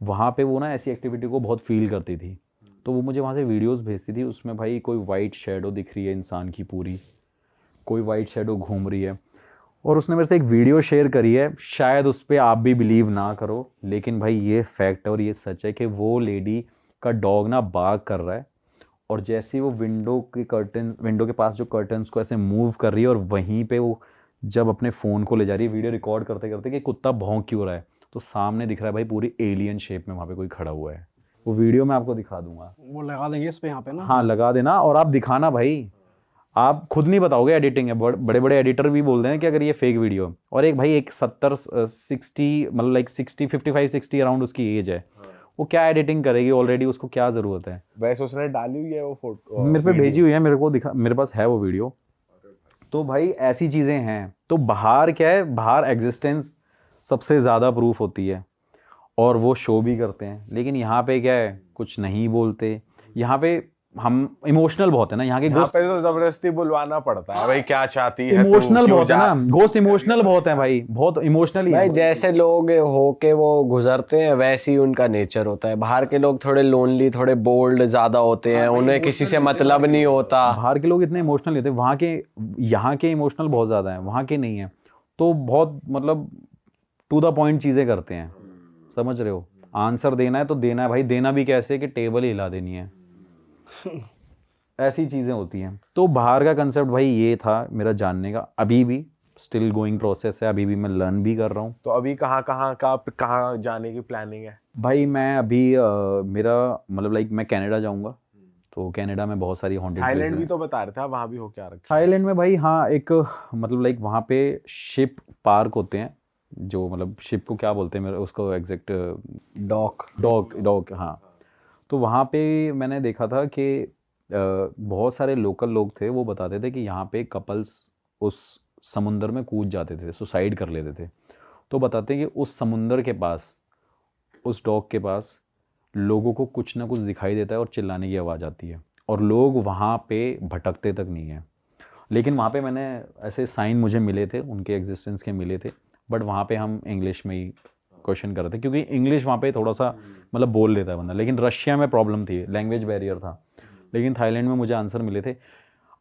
वहाँ पे वो ना ऐसी एक्टिविटी को बहुत फील करती थी। तो वो मुझे वहाँ से वीडियोस भेजती थी। उसमें भाई कोई वाइट शेडो दिख रही है इंसान की पूरी, कोई वाइट शेडो घूम रही है। और उसने मेरे से एक वीडियो शेयर करी है, शायद उस पर आप भी बिलीव ना करो, लेकिन भाई ये फैक्ट है और ये सच है कि वो लेडी का डॉग ना बाग कर रहा है, और जैसे ही वो विंडो के पास जो कर्टन्स को ऐसे मूव कर रही है, और वहीं पे वो जब अपने फ़ोन को ले जा रही है वीडियो रिकॉर्ड करते करते कि कुत्ता भौंक क्यों रहा है, तो सामने दिख रहा है भाई पूरी एलियन शेप में वहाँ पे कोई खड़ा हुआ है। वो वीडियो मैं आपको दिखा दूंगा। वो लगा देंगे इस पे यहाँ पे ना। हाँ लगा देना, और आप दिखाना भाई, आप खुद नहीं बताओगे एडिटिंग है। बड़े बड़े एडिटर भी बोल रहे हैं कि अगर ये फेक वीडियो है। और एक भाई एक 60 मतलब लाइक 55-60 अराउंड उसकी एज है, वो क्या एडिटिंग करेगी, ऑलरेडी उसको क्या ज़रूरत है। वैसे उसने डाली हुई है वो फोटो, मेरे पे भेजी हुई है, मेरे को दिखा, मेरे पास है वो वीडियो। तो भाई ऐसी चीज़ें हैं। तो बाहर क्या है, बाहर एग्जिस्टेंस सबसे ज़्यादा प्रूफ होती है और वो शो भी करते हैं। लेकिन यहाँ पे क्या है, कुछ नहीं बोलते। यहाँ पे हम इमोशनल बहुत है ना, यहाँ के यहाँ गोस्ट पे तो जबरदस्ती बुलवाना पड़ता है भाई, क्या चाहती है तू, इमोशनल क्यों बहुत है जा- ना, गोस्ट इमोशनल बहुत है भाई, बहुत इमोशनली। भाई जैसे लोग होके वो गुजरते हैं वैसे ही उनका नेचर होता है। बाहर के लोग थोड़े लोनली, थोड़े बोल्ड ज्यादा होते हैं, उन्हें किसी से मतलब नहीं होता। बाहर के लोग इतने इमोशनल होते हैं, वहाँ के, यहाँ के इमोशनल बहुत ज़्यादा है, वहाँ के नहीं है। तो बहुत मतलब टू द पॉइंट चीज़ें करते हैं, समझ रहे हो। आंसर देना है तो देना है भाई, देना भी कैसे कि टेबल ही हिला देनी है। ऐसी चीज़ें होती हैं। तो बाहर का कंसेप्ट भाई ये था मेरा जानने का, अभी भी स्टिल गोइंग प्रोसेस है, अभी भी मैं लर्न भी कर रहा हूँ। तो अभी कहाँ जाने की प्लानिंग है? भाई मैं अभी मेरा मतलब लाइक मैं कनाडा जाऊँगा। तो कनाडा में बहुत सारी हॉन्टेड थाईलैंड प्लेसेस भी हैं। तो बता रहे थे, वहां भी हो क्या रखा? थाईलैंड में भाई हाँ, एक मतलब लाइक वहाँ पे शिप पार्क होते हैं, जो मतलब शिप को क्या बोलते हैं मेरे उसको एग्जैक्ट, डॉक हाँ। तो वहाँ पे मैंने देखा था कि बहुत सारे लोकल लोग थे, वो बताते थे कि यहाँ पे कपल्स उस समुंदर में कूद जाते थे, सुसाइड कर लेते थे। तो बताते हैं कि उस समुंदर के पास, उस डॉग के पास लोगों को कुछ ना कुछ दिखाई देता है और चिल्लाने की आवाज़ आती है, और लोग वहाँ पे भटकते तक नहीं हैं। लेकिन वहाँ पे मैंने ऐसे साइन मुझे मिले थे, उनके एग्जिस्टेंस के मिले थे, बट वहाँ पे हम इंग्लिश में ही क्वेश्चन कर रहे थे, क्योंकि इंग्लिश वहाँ पे थोड़ा सा मतलब बोल लेता है बंदा। लेकिन रशिया में प्रॉब्लम थी, लैंग्वेज बैरियर था। लेकिन थाईलैंड में मुझे आंसर मिले थे।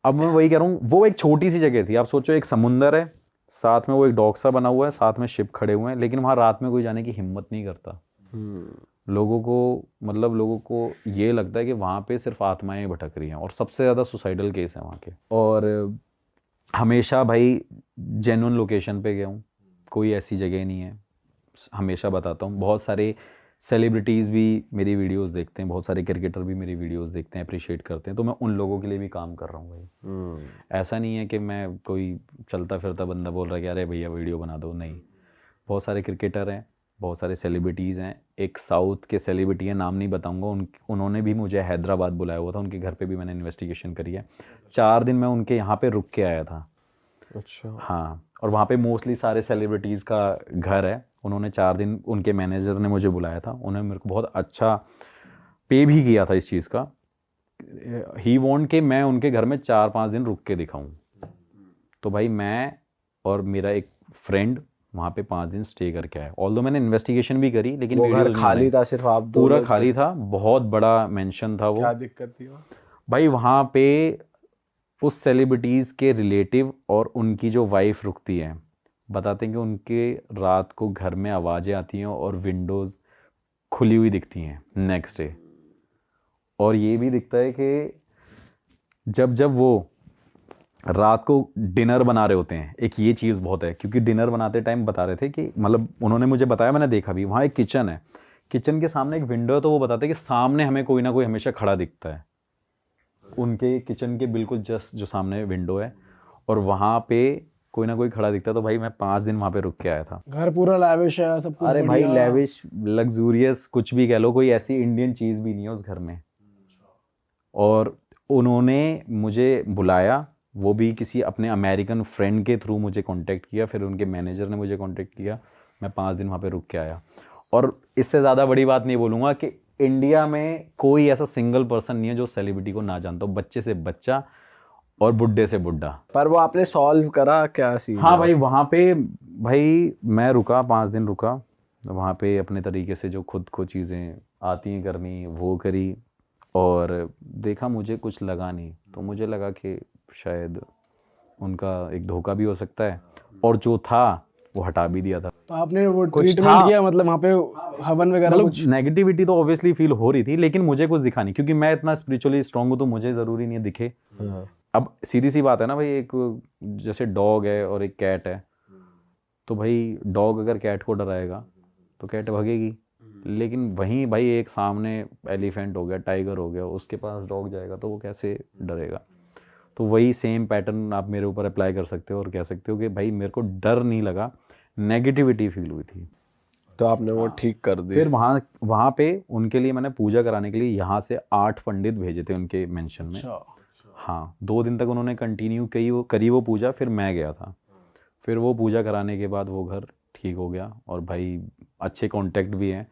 अब मैं वही कह रहा हूँ, वो एक छोटी सी जगह थी। आप सोचो एक समुंदर है, साथ में वो एक डॉग सा बना हुआ है, साथ में शिप खड़े हुए हैं, लेकिन वहाँ रात में कोई जाने की हिम्मत नहीं करता। लोगों को मतलब लोगों को ये लगता है कि वहाँ पे सिर्फ आत्माएं भटक रही हैं और सबसे ज़्यादा सुसाइडल केस है वहाँ के। और हमेशा भाई जेन्युइन लोकेशन पे गया हूँ, कोई ऐसी जगह नहीं है, हमेशा बताता हूँ। बहुत सारे सेलिब्रिटीज़ भी मेरी वीडियोस देखते हैं, बहुत सारे क्रिकेटर भी मेरी वीडियोस देखते हैं, अप्रिशिएट करते हैं, तो मैं उन लोगों के लिए भी काम कर रहा हूँ भाई। ऐसा नहीं है कि मैं कोई चलता फिरता बंदा बोल रहा है कि अरे भैया वीडियो बना दो, नहीं। बहुत सारे क्रिकेटर हैं, बहुत सारे सेलिब्रिटीज़ हैं। एक साउथ के सेलिब्रिटी है, नाम नहीं बताऊंगा, उन्होंने भी मुझे हैदराबाद बुलाया हुआ था, उनके घर पे भी मैंने इन्वेस्टिगेशन करी है। 4 दिन मैं उनके यहाँ पे रुक के आया था। अच्छा। हाँ, और वहाँ पे मोस्टली सारे सेलिब्रिटीज़ का घर है। उन्होंने 4 दिन, उनके मैनेजर ने मुझे बुलाया था, उन्होंने मेरे को बहुत अच्छा पे भी किया था इस चीज़ का। ही वॉन्ट कि मैं उनके घर में 4-5 दिन रुक के दिखाऊं। तो भाई मैं और मेरा एक फ्रेंड वहाँ पे 5 दिन स्टे करके आया। ऑल्दो मैंने इन्वेस्टिगेशन भी करी, लेकिन वो घर वीडियोज़ नहीं खाली बनाई। था, सिर्फ आप दो पूरा लोग थे? खाली था, बहुत बड़ा मेंशन था वो। क्या दिक्कत थी वहाँ? भाई वहाँ पे उस सेलिब्रिटीज़ के रिलेटिव और उनकी जो वाइफ रुकती है, बताते हैं कि उनके रात को घर में आवाज़ें आती हैं और विंडोज़ खुली हुई दिखती हैं नेक्स्ट डे। और ये भी दिखता है कि जब जब वो रात को डिनर बना रहे होते हैं, एक ये चीज़ बहुत है, क्योंकि डिनर बनाते टाइम बता रहे थे कि मतलब उन्होंने मुझे बताया, मैंने देखा भी, वहाँ एक किचन है, किचन के सामने एक विंडो है, तो वो बताते हैं कि सामने हमें कोई ना कोई हमेशा खड़ा दिखता है। उनके किचन के बिल्कुल जस्ट जो सामने विंडो है, और वहाँ पे कोई ना कोई खड़ा दिखता है। तो भाई मैं 5 दिन वहाँ पे रुक के आया था। घर पूरा लैविश है, सब कुछ अरे भाई बढ़िया। लेविश, लग्जूरियस, कुछ भी कह लो, कोई ऐसी इंडियन चीज़ भी नहीं है उस घर में। और उन्होंने मुझे बुलाया, वो भी किसी अपने अमेरिकन फ्रेंड के थ्रू मुझे कांटेक्ट किया, फिर उनके मैनेजर ने मुझे कांटेक्ट किया, मैं 5 दिन वहाँ पे रुक के आया। और इससे ज़्यादा बड़ी बात नहीं बोलूँगा कि इंडिया में कोई ऐसा सिंगल पर्सन नहीं है जो सेलिब्रिटी को ना जानता हो, बच्चे से बच्चा और बुढ़े से बुढ़ा। पर वो आपने सॉल्व करा क्या सीन? हाँ भाई, वहाँ पे भाई मैं रुका, 5 दिन रुका वहाँ पे, अपने तरीके से जो खुद को चीज़ें आती हैं करनी वो करी, और देखा मुझे कुछ लगा नहीं। तो मुझे लगा कि शायद उनका एक धोखा भी हो सकता है, और जो था वो हटा भी दिया था। तो आपने वो कुछ ट्रीटमेंट था। किया, मतलब वहाँ पे हवन वगैरह मतलब कुछ? नेगेटिविटी तो ऑब्वियसली फील हो रही थी, लेकिन मुझे कुछ दिखा नहीं, क्योंकि मैं इतना स्पिरिचुअली स्ट्रांग हूँ, तो मुझे ज़रूरी नहीं है दिखे। हाँ। अब सीधी सी बात है ना भाई, एक जैसे डॉग है और एक कैट है, तो भाई डॉग अगर कैट को डराएगा तो कैट भागेगी, लेकिन वहीं भाई एक सामने एलिफेंट हो गया, टाइगर हो गया, उसके पास डॉग जाएगा तो वो कैसे डरेगा। तो वही सेम पैटर्न आप मेरे ऊपर अप्लाई कर सकते हो और कह सकते हो कि भाई मेरे को डर नहीं लगा, नेगेटिविटी फील हुई थी। तो आपने वो ठीक कर दी? फिर वहाँ पे उनके लिए मैंने पूजा कराने के लिए यहाँ से 8 पंडित भेजे थे उनके मेंशन में। हाँ, 2 दिन तक उन्होंने कंटिन्यू करी वो पूजा, फिर मैं गया था। फिर वो पूजा कराने के बाद वो घर ठीक हो गया, और भाई अच्छे कांटेक्ट भी हैं।